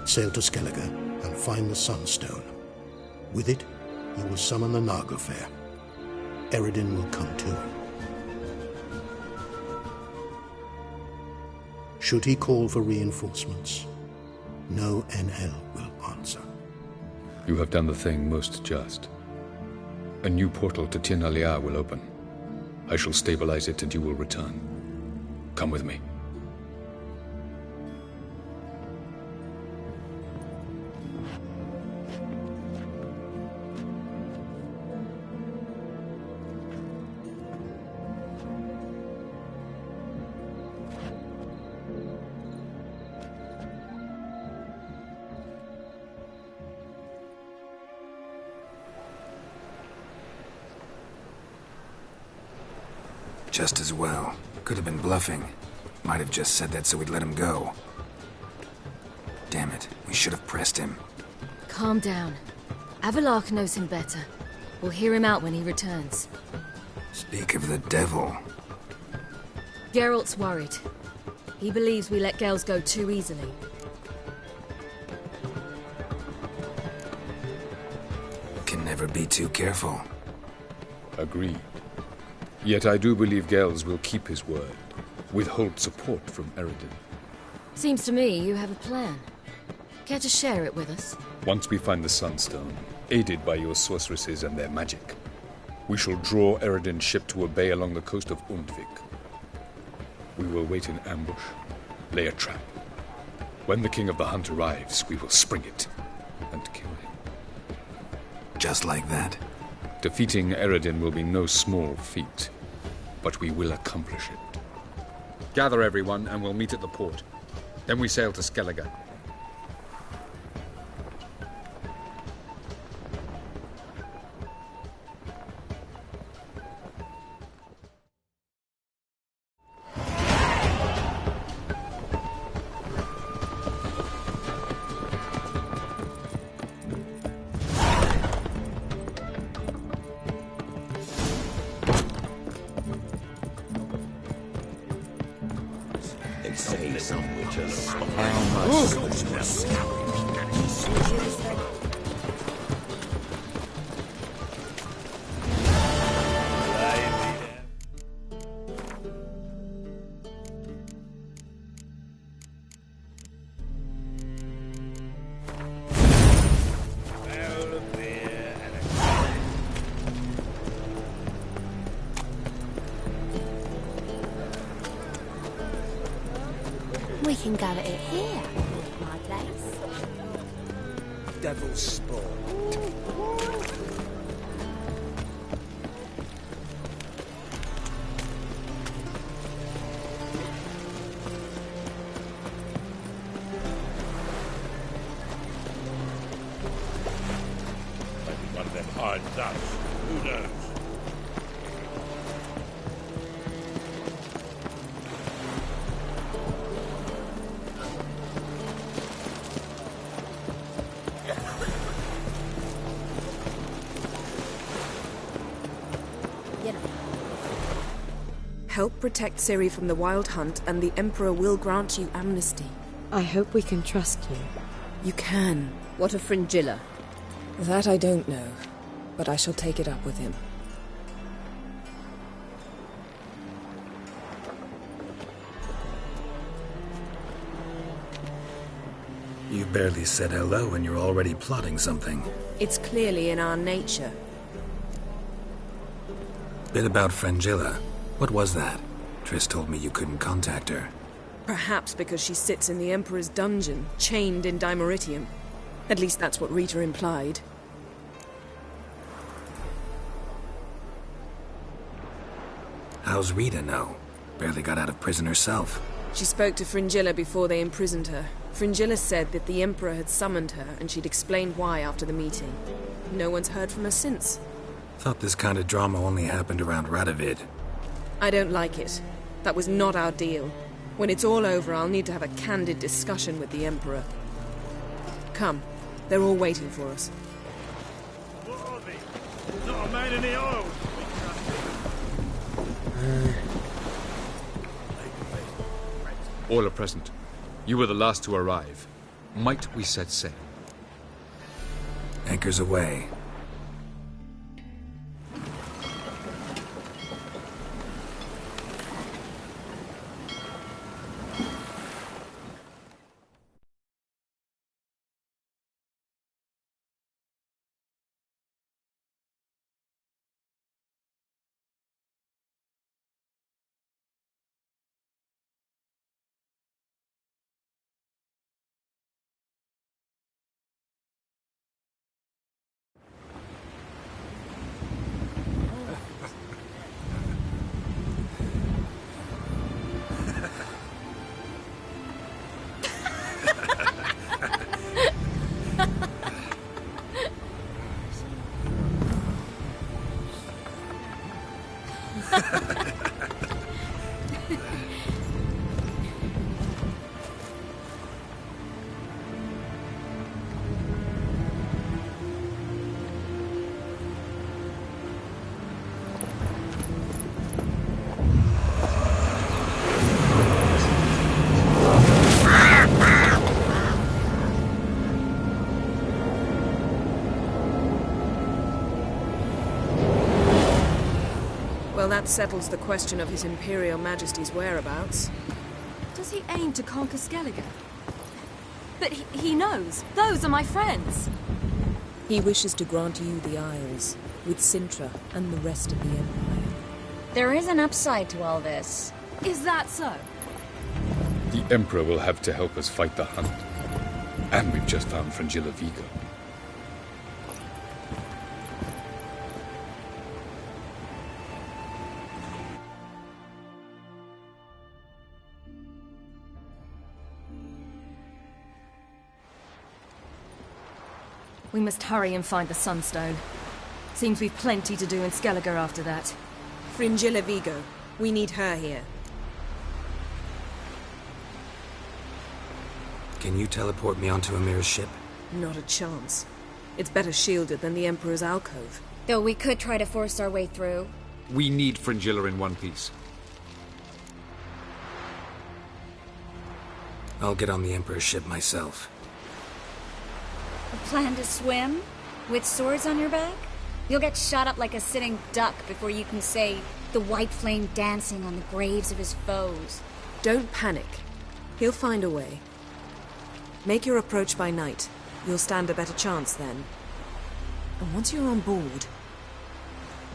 Sail to Skellige and find the Sunstone. With it, you will summon the Naga Fair. Eredin will come too. Should he call for reinforcements, no NL will answer. You have done the thing most just. A new portal to Tir na Liar will open. I shall stabilize it and you will return. Come with me. Just as well. Could have been bluffing. Might have just said that so we'd let him go. Damn it, we should have pressed him. Calm down. Avalach knows him better. We'll hear him out when he returns. Speak of the devil. Geralt's worried. He believes we let girls go too easily. Can never be too careful. Agreed. Yet I do believe Gels will keep his word. Withhold support from Eredin. Seems to me you have a plan. Care to share it with us? Once we find the Sunstone, aided by your sorceresses and their magic, we shall draw Eredin's ship to a bay along the coast of Undvik. We will wait in ambush, lay a trap. When the King of the Hunt arrives, we will spring it and kill him. Just like that? Defeating Eredin will be no small feat, but we will accomplish it. Gather everyone and we'll meet at the port. Then we sail to Skellige. We can go at it here, my place. Devil's spawn. Perhaps. Who knows? Help protect Ciri from the Wild Hunt, and the Emperor will grant you amnesty. I hope we can trust you. You can. What of Fringilla? That I don't know, but I shall take it up with him. You barely said hello and you're already plotting something. It's clearly in our nature. Bit about Fringilla. What was that? Triss told me you couldn't contact her. Perhaps because she sits in the Emperor's dungeon, chained in Dimeritium. At least that's what Rita implied. How's Rita know? Barely got out of prison herself. She spoke to Fringilla before they imprisoned her. Fringilla said that the Emperor had summoned her, and she'd explained why after the meeting. No one's heard from her since. Thought this kind of drama only happened around Radovid. I don't like it. That was not our deal. When it's all over, I'll need to have a candid discussion with the Emperor. Come. They're all waiting for us. What are they? Not a man in the aisle. All are present. You were the last to arrive. Might we set sail? Anchors away. Well, that settles the question of His Imperial Majesty's whereabouts. Does he aim to conquer Skellige? But he knows. Those are my friends. He wishes to grant you the Isles, with Sintra and the rest of the Empire. There is an upside to all this. Is that so? The Emperor will have to help us fight the Hunt. And we've just found Fringilla Vigo. We must hurry and find the Sunstone. Seems we've plenty to do in Skellige after that. Fringilla Vigo. We need her here. Can you teleport me onto Amir's ship? Not a chance. It's better shielded than the Emperor's alcove. Though we could try to force our way through. We need Fringilla in one piece. I'll get on the Emperor's ship myself. Plan to swim? With swords on your back? You'll get shot up like a sitting duck before you can say the white flame dancing on the graves of his foes. Don't panic. He'll find a way. Make your approach by night. You'll stand a better chance then. And once you're on board,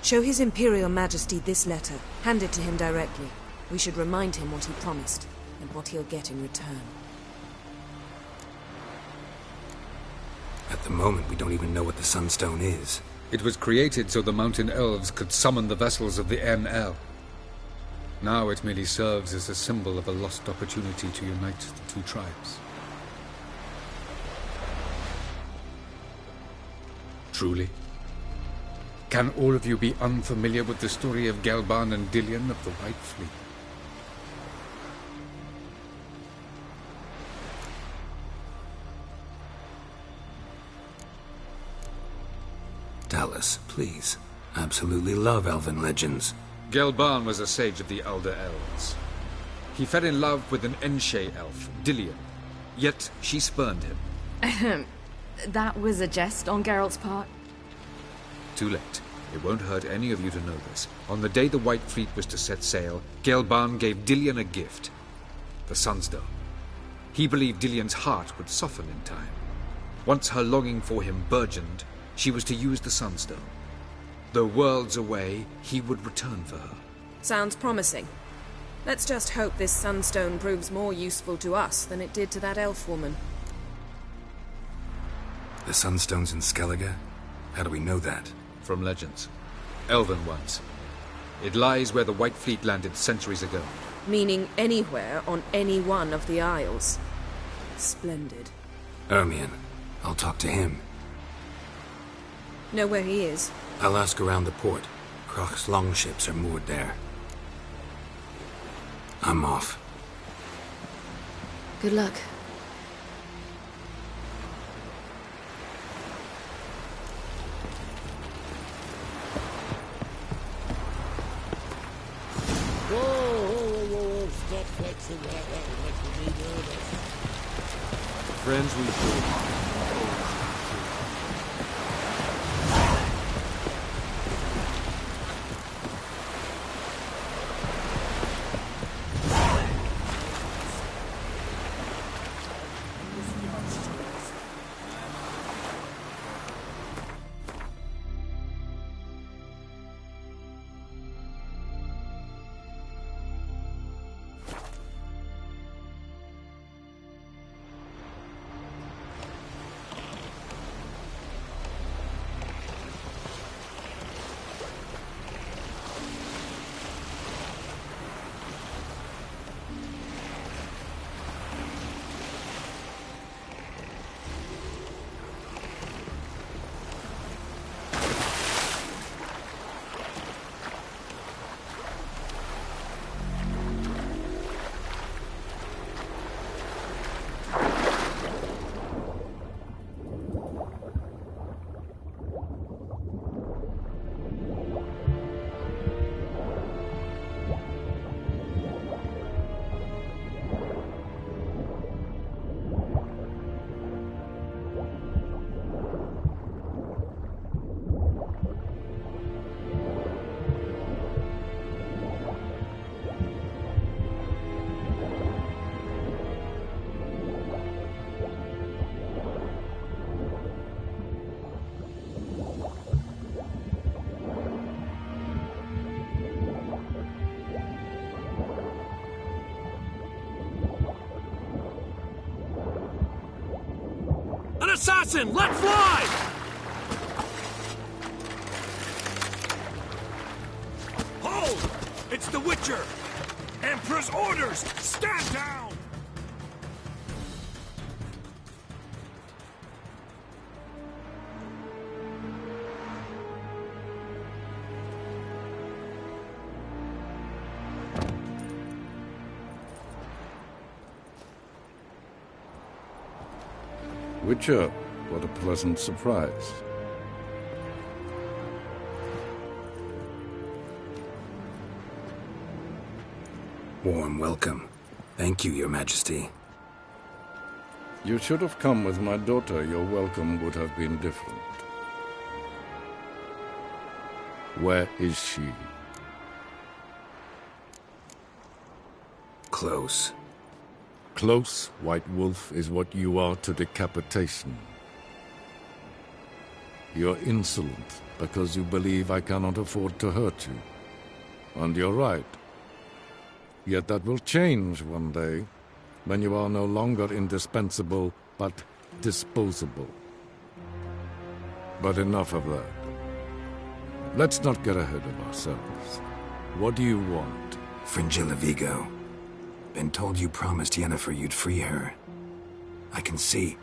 show His Imperial Majesty this letter. Hand it to him directly. We should remind him what he promised, and what he'll get in return. At the moment, we don't even know what the Sunstone is. It was created so the Mountain Elves could summon the vessels of the NL. Now it merely serves as a symbol of a lost opportunity to unite the two tribes. Truly? Can all of you be unfamiliar with the story of Gelban and Dillion of the White Fleet? Tell us, please. Absolutely love elven legends. Gelban was a sage of the Elder Elves. He fell in love with an Enshe elf, Dillion, yet she spurned him. That was a jest on Geralt's part? Too late. It won't hurt any of you to know this. On the day the White Fleet was to set sail, Gelban gave Dillion a gift. The Sunstone. He believed Dillion's heart would soften in time. Once her longing for him burgeoned, she was to use the Sunstone. Though worlds away, he would return for her. Sounds promising. Let's just hope this Sunstone proves more useful to us than it did to that elf woman. The Sunstone's in Skellige? How do we know that? From legends. Elven ones. It lies where the White Fleet landed centuries ago. Meaning anywhere on any one of the Isles. Splendid. Ermion. I'll talk to him. Know where he is? I'll ask around the port. Krach's longships are moored there. I'm off. Good luck. Whoa, stop flexing like that. It makes me nervous. Friends we should. Assassin, let fly! Hold! It's the Witcher! Emperor's orders! Stand down! Witcher, what a pleasant surprise. Warm welcome. Thank you, Your Majesty. You should have come with my daughter. Your welcome would have been different. Where is she? Close. Close, White Wolf, is what you are to decapitation. You're insolent because you believe I cannot afford to hurt you. And you're right. Yet that will change one day, when you are no longer indispensable, but disposable. But enough of that. Let's not get ahead of ourselves. What do you want? Fringilla Vigo. Been told you promised Yennefer you'd free her. I can see.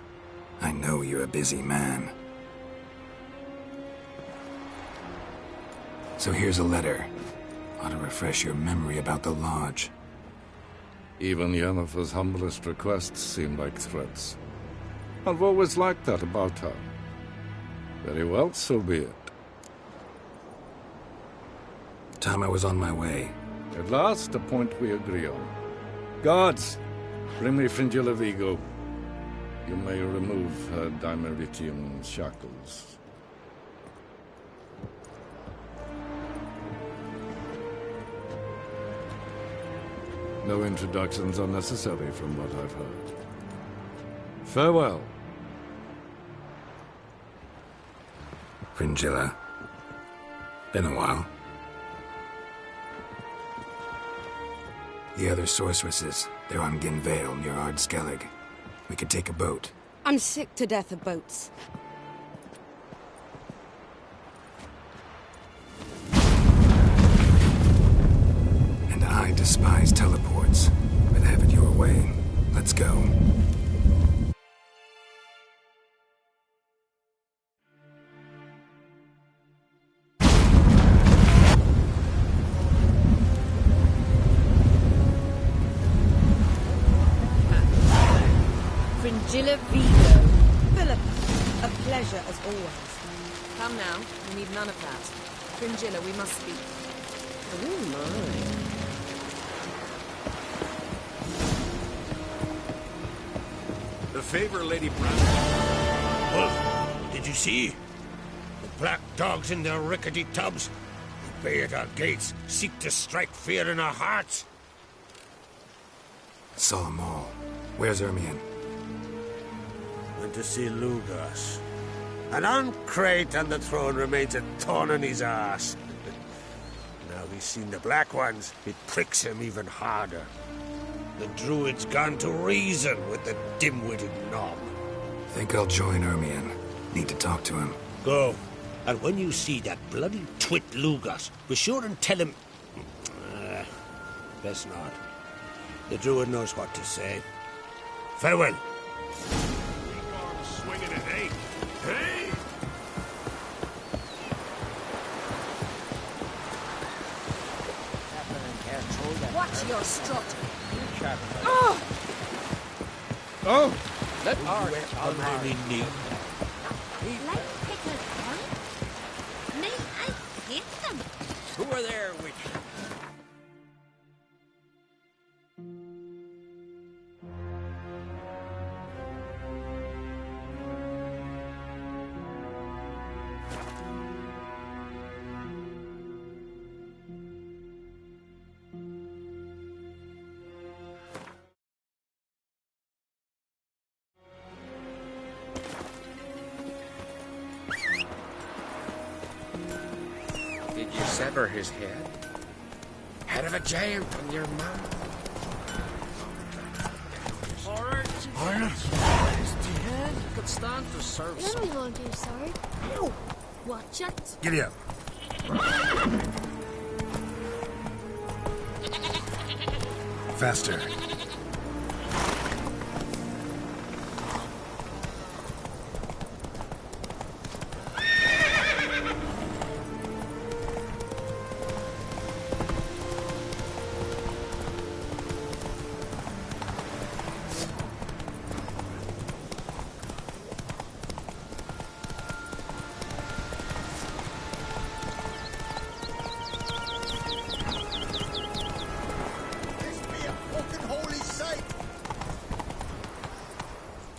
I know you're a busy man. So here's a letter. Ought to refresh your memory about the Lodge. Even Yennefer's humblest requests seem like threats. I've always liked that about her. Very well, so be it. Time I was on my way. At last, a point we agree on. Guards, bring me Fringilla Vigo. You may remove her Dimeritium shackles. No introductions are necessary from what I've heard. Farewell. Fringilla. Been a while. The other sorceresses, they're on Ginvale near Ardskellig. We could take a boat. I'm sick to death of boats. And I despise teleports. But have it your way. Let's go. Fringilla Vigo. Philip, a pleasure as always. Come now, we need none of that. Fringilla, we must speak. Oh my. The favor, Lady Brown. Wolf, did you see? The black dogs in their rickety tubs, who bay at our gates, seek to strike fear in our hearts. Saw them all. Where's Ermion? Went to see Lugas. An uncrate on the throne remains a thorn in his ass. Now he's seen the Black Ones, it pricks him even harder. The druid's gone to reason with the dim-witted knob. Think I'll join Ermion. Need to talk to him. Go. And when you see that bloody twit Lugas, be sure and tell him... best not. The druid knows what to say. Farewell. Swinging it, hey! Hey! Watch your strut. Oh! Oh! Let our almighty need. Like pickled corn? Nay, I hate them. Who are there, witch? Did you sever his head? Head of a giant from your mouth. His head could stand to serve Let some. me hold your sword. Ow! Watch it. Giddy up. Faster.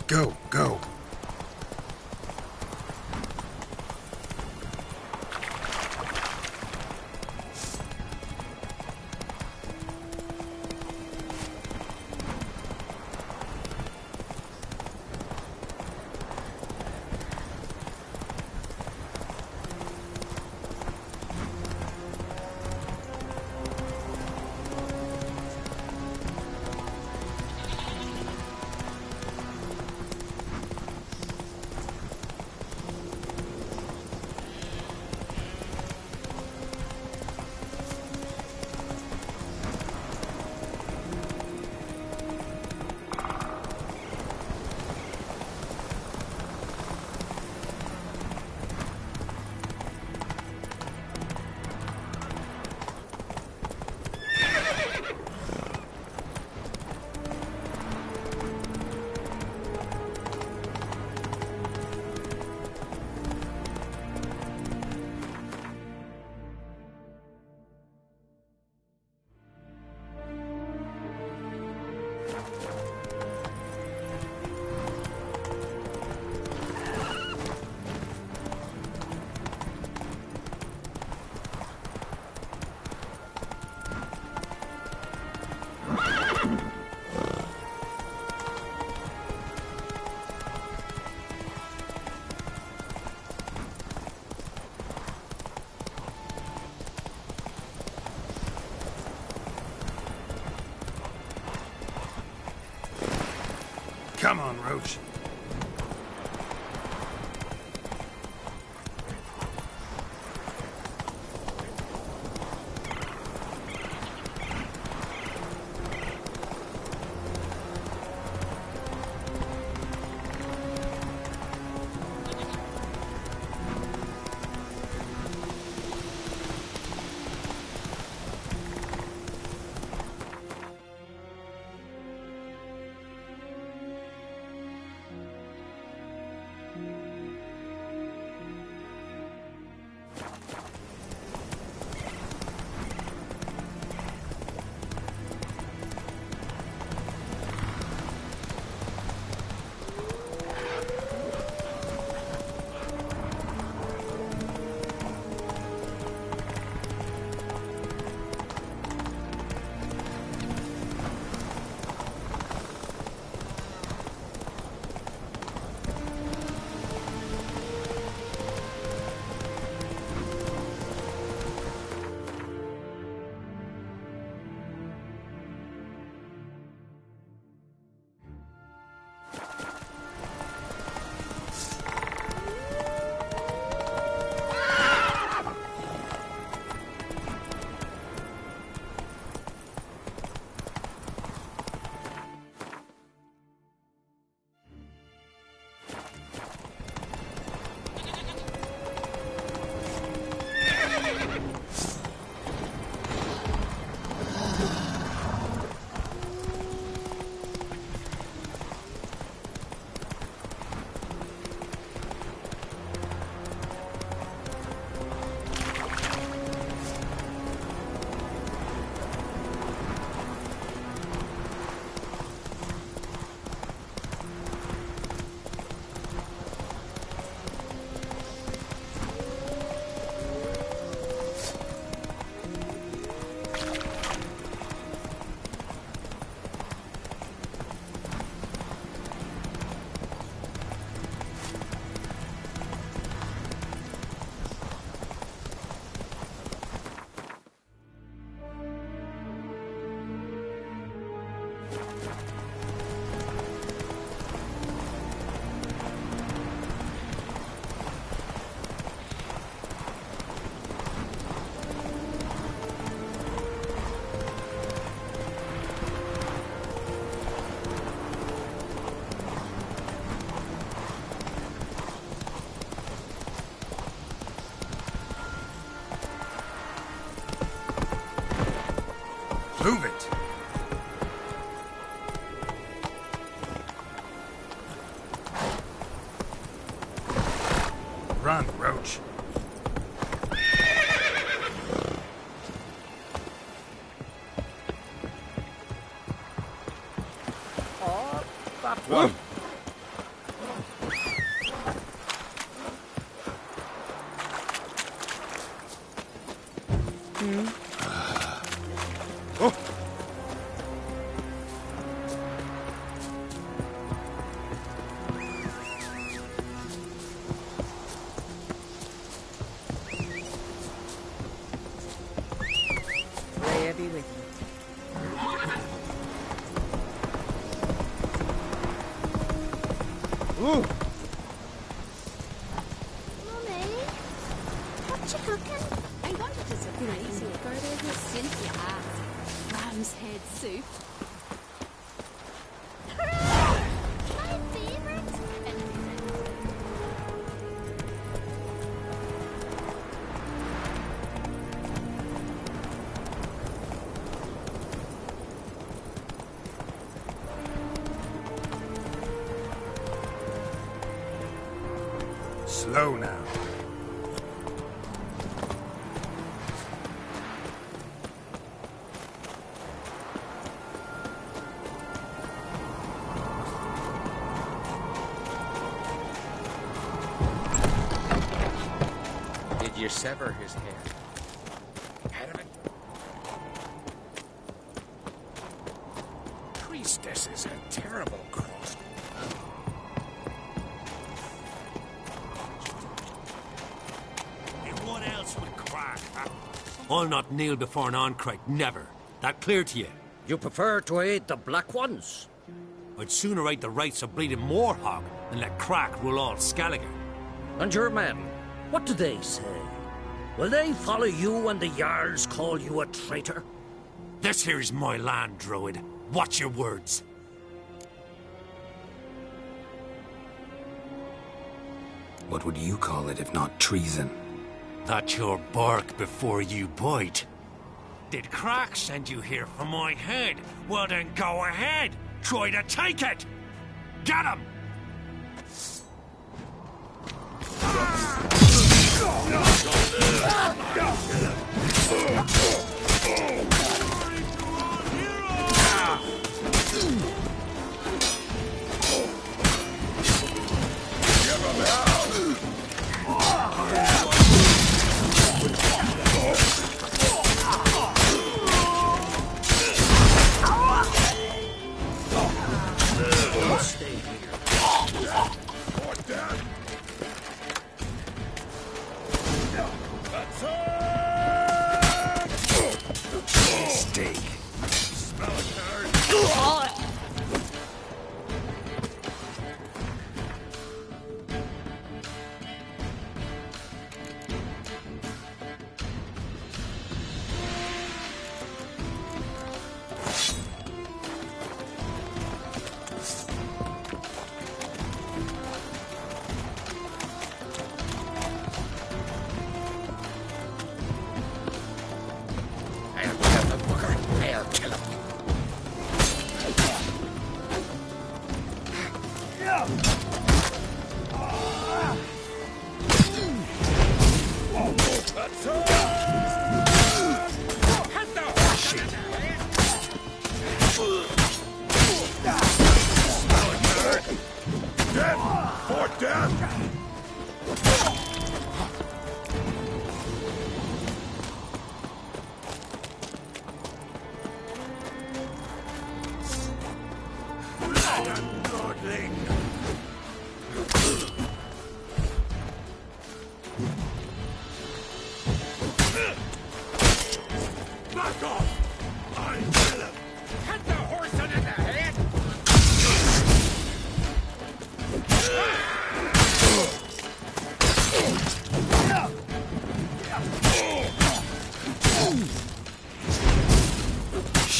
Go, go. on, Roach. Move it! Run, Roach. Oh, that one. Freya be with you. Ooh. Mummy, what you cooking? I wanted to surprise you. Burgers with Cynthia asked. Ram's head soup. My favourite. Slow now. Did you sever his head? Head of it? Priestess is a terrible cross. And what else would crack? I'll not kneel before an Oncrite, never. That clear to you? You prefer to aid the Black Ones? I'd sooner write the rights of bleeding Moorhog than let Crack rule all Skellige. And your men, what do they say? Will they follow you when the Jarls call you a traitor? This here is my land, Druid. Watch your words. What would you call it if not treason? That's your bark before you bite. Did Crack send you here for my head? Well then go ahead. Try to take it. Get him!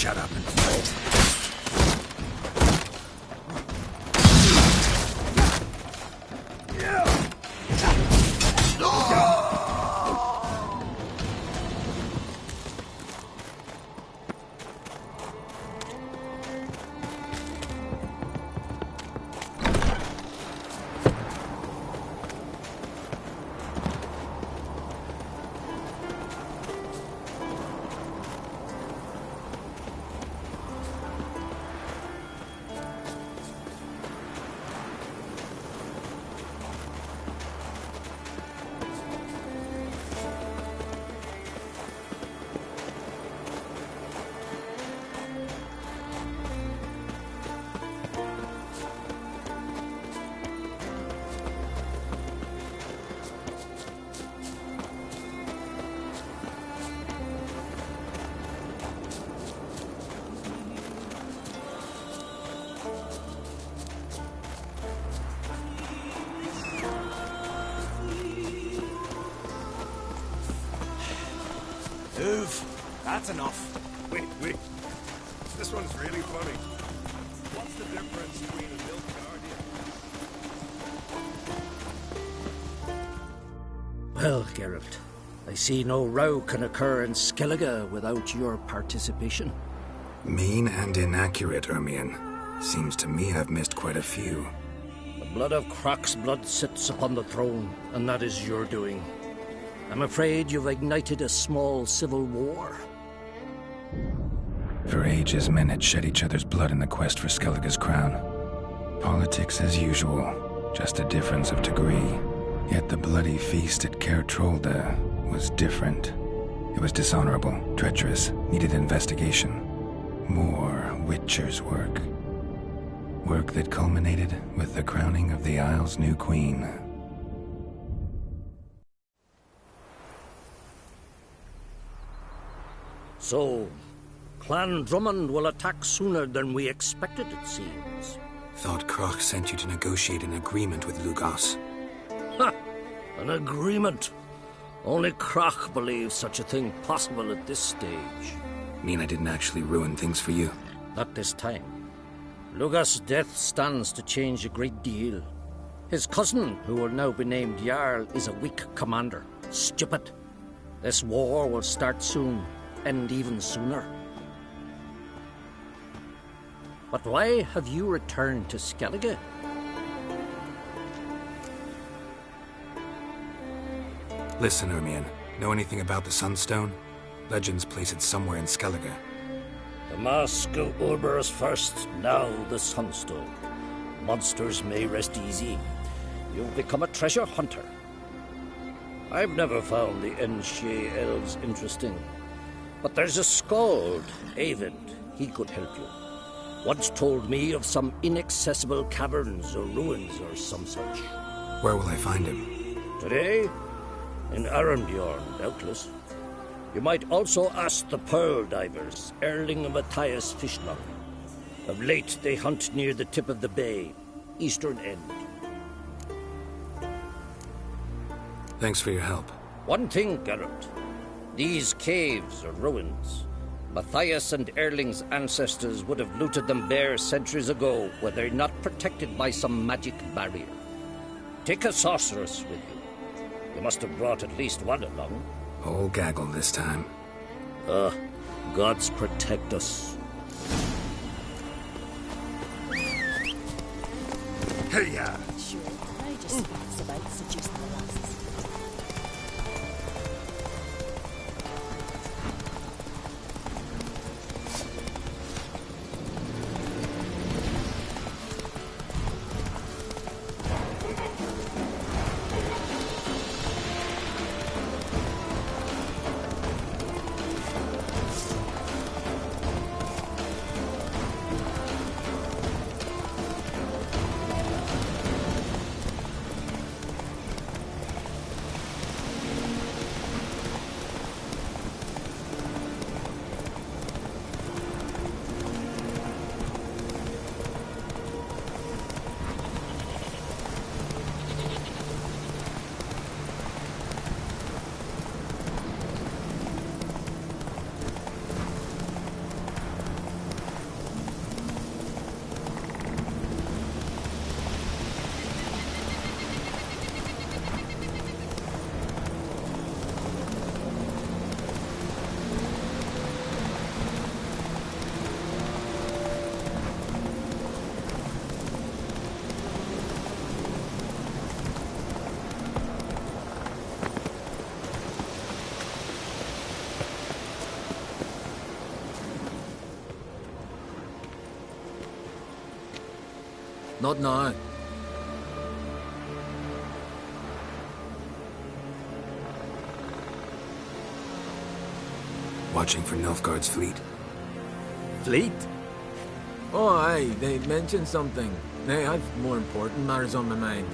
Shut up and fight. That's enough. Wait. This one's really funny. What's the difference between a milk guardian? Well, Geralt, I see no row can occur in Skellige without your participation. Mean and inaccurate, Ermion. Seems to me I've missed quite a few. The blood of Croc's blood sits upon the throne, and that is your doing. I'm afraid you've ignited a small civil war. For ages, men had shed each other's blood in the quest for Skellige's crown. Politics as usual, just a difference of degree. Yet the bloody feast at Caer Trolda was different. It was dishonorable, treacherous, needed investigation. More Witcher's work. Work that culminated with the crowning of the Isle's new queen. So, Clan Drummond will attack sooner than we expected, it seems. Thought Croc sent you to negotiate an agreement with Lugos. Ha! An agreement? Only Croc believes such a thing possible at this stage. Mean I didn't actually ruin things for you? Not this time. Lugos' death stands to change a great deal. His cousin, who will now be named Jarl, is a weak commander. Stupid. This war will start soon, end even sooner. But why have you returned to Skellige? Listen, Ermion. Know anything about the Sunstone? Legends place it somewhere in Skellige. The mask of Urberus first, now the Sunstone. Monsters may rest easy. You've become a treasure hunter. I've never found the Enshe elves interesting. But there's a skald, Eyvind. He could help you. Once told me of some inaccessible caverns or ruins or some such. Where will I find him? Today? In Arendbjorn, doubtless. You might also ask the Pearl Divers, Erling and Matthias Fishlung. Of late, they hunt near the tip of the bay, eastern end. Thanks for your help. One thing, Geralt. These caves are ruins. Matthias and Erling's ancestors would have looted them bare centuries ago were they not protected by some magic barrier. Take a sorceress with you. You must have brought at least one along. Whole gaggle this time. Gods protect us. Hey-ya! Sure, I just facts about seducing the lasses. Not now. Watching for Nilfgaard's fleet. Fleet? Oh, aye, they mentioned something. They have more important matters on my mind.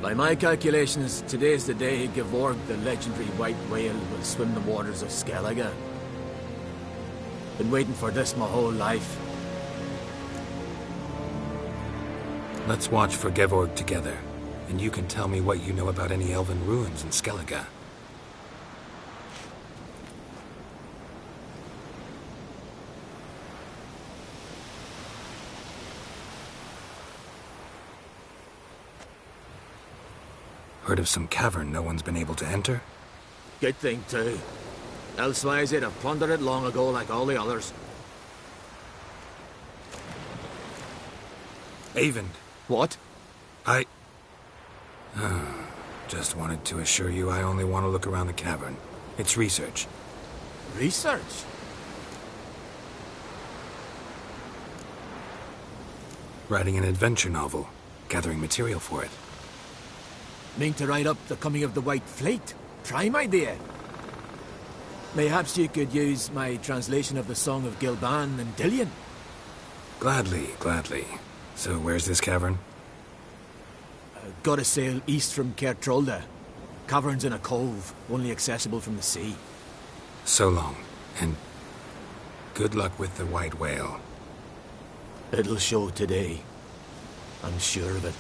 By my calculations, today's the day Gevorg, the legendary white whale, will swim the waters of Skellige. Been waiting for this my whole life. Let's watch for Gevorg together, and you can tell me what you know about any elven ruins in Skellige. Heard of some cavern no one's been able to enter? Good thing, too. Elsewise, they'd have plundered it long ago like all the others. Eyvind. What? Just wanted to assure you I only want to look around the cavern. It's research. Research? Writing an adventure novel. Gathering material for it. Mean to write up the coming of the White Fleet? Prime idea. Mayhaps you could use my translation of the Song of Gilban and Dillion. Gladly, gladly. So where's this cavern? Gotta sail east from Kertrolda. Cavern's in a cove, only accessible from the sea. So long, and good luck with the white whale. It'll show today. I'm sure of it.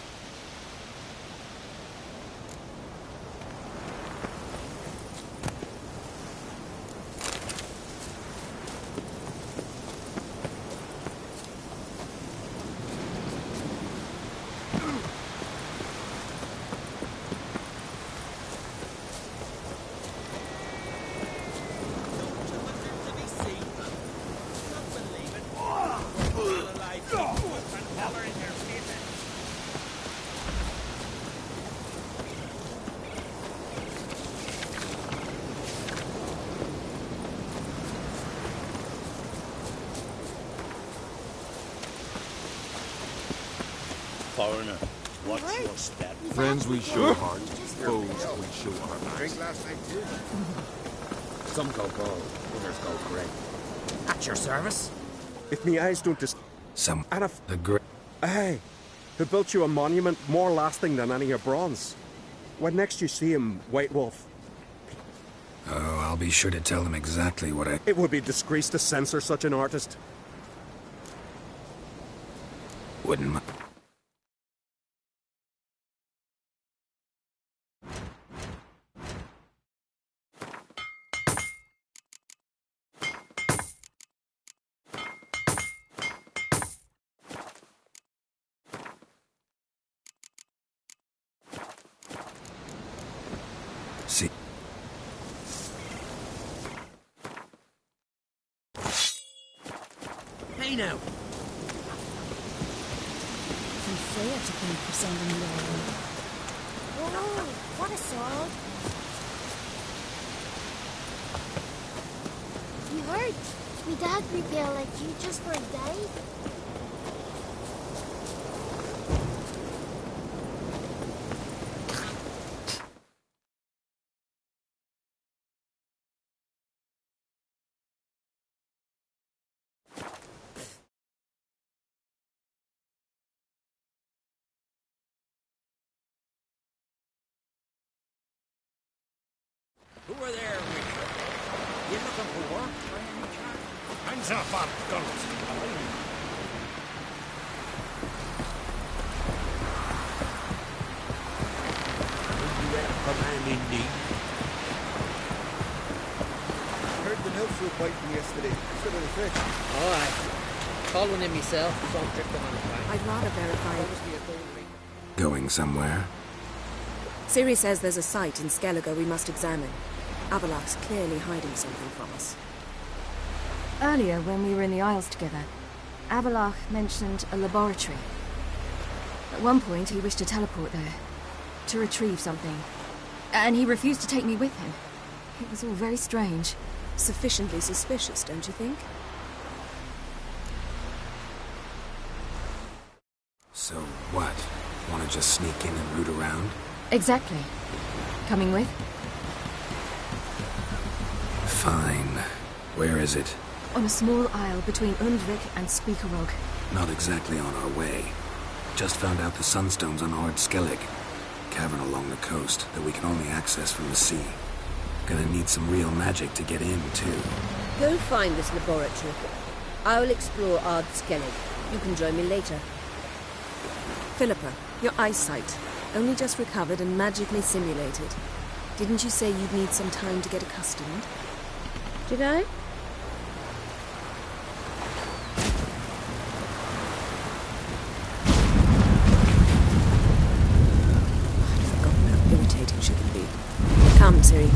Foreigner, what's your step? Friends we show heart, foes we show our backs. Drink last night too. Some go gold, others go grey. At your service? If me eyes don't and if the great. Hey, who built you a monument more lasting than any of bronze? When next you see him, White Wolf. Oh, I'll be sure to tell him exactly what I. It would be disgrace to censor such an artist. Wouldn't mind. See. Hey now. From Freya to thank for sending me along. Whoa, what a sword. You heard? Me dad rebel like you just for a day. Who are there, Richard? You looking for work, by any chance? Hands up, on guns. You have a man in need? Heard the mill through biting yesterday. Still in the fish. Alright. Call one in myself, so I'm tricked on the back. I'd rather verify it. Going somewhere? Ciri says there's a site in Skellige we must examine. Avalok's clearly hiding something from us. Earlier, when we were in the Isles together, Avalok mentioned a laboratory. At one point, he wished to teleport there, to retrieve something. And he refused to take me with him. It was all very strange. Sufficiently suspicious, don't you think? So what? Want to just sneak in and root around? Exactly. Coming with? Fine. Where is it? On a small isle between Undvik and Speakerog. Not exactly on our way. Just found out the sunstones on Ard Skellig. Cavern along the coast that we can only access from the sea. Gonna need some real magic to get in, too. Go find this laboratory. I will explore Ard Skellig. You can join me later. Philippa, your eyesight. Only just recovered and magically simulated. Didn't you say you'd need some time to get accustomed? Did I? I'd forgotten how irritating she can be. Come, Ciri.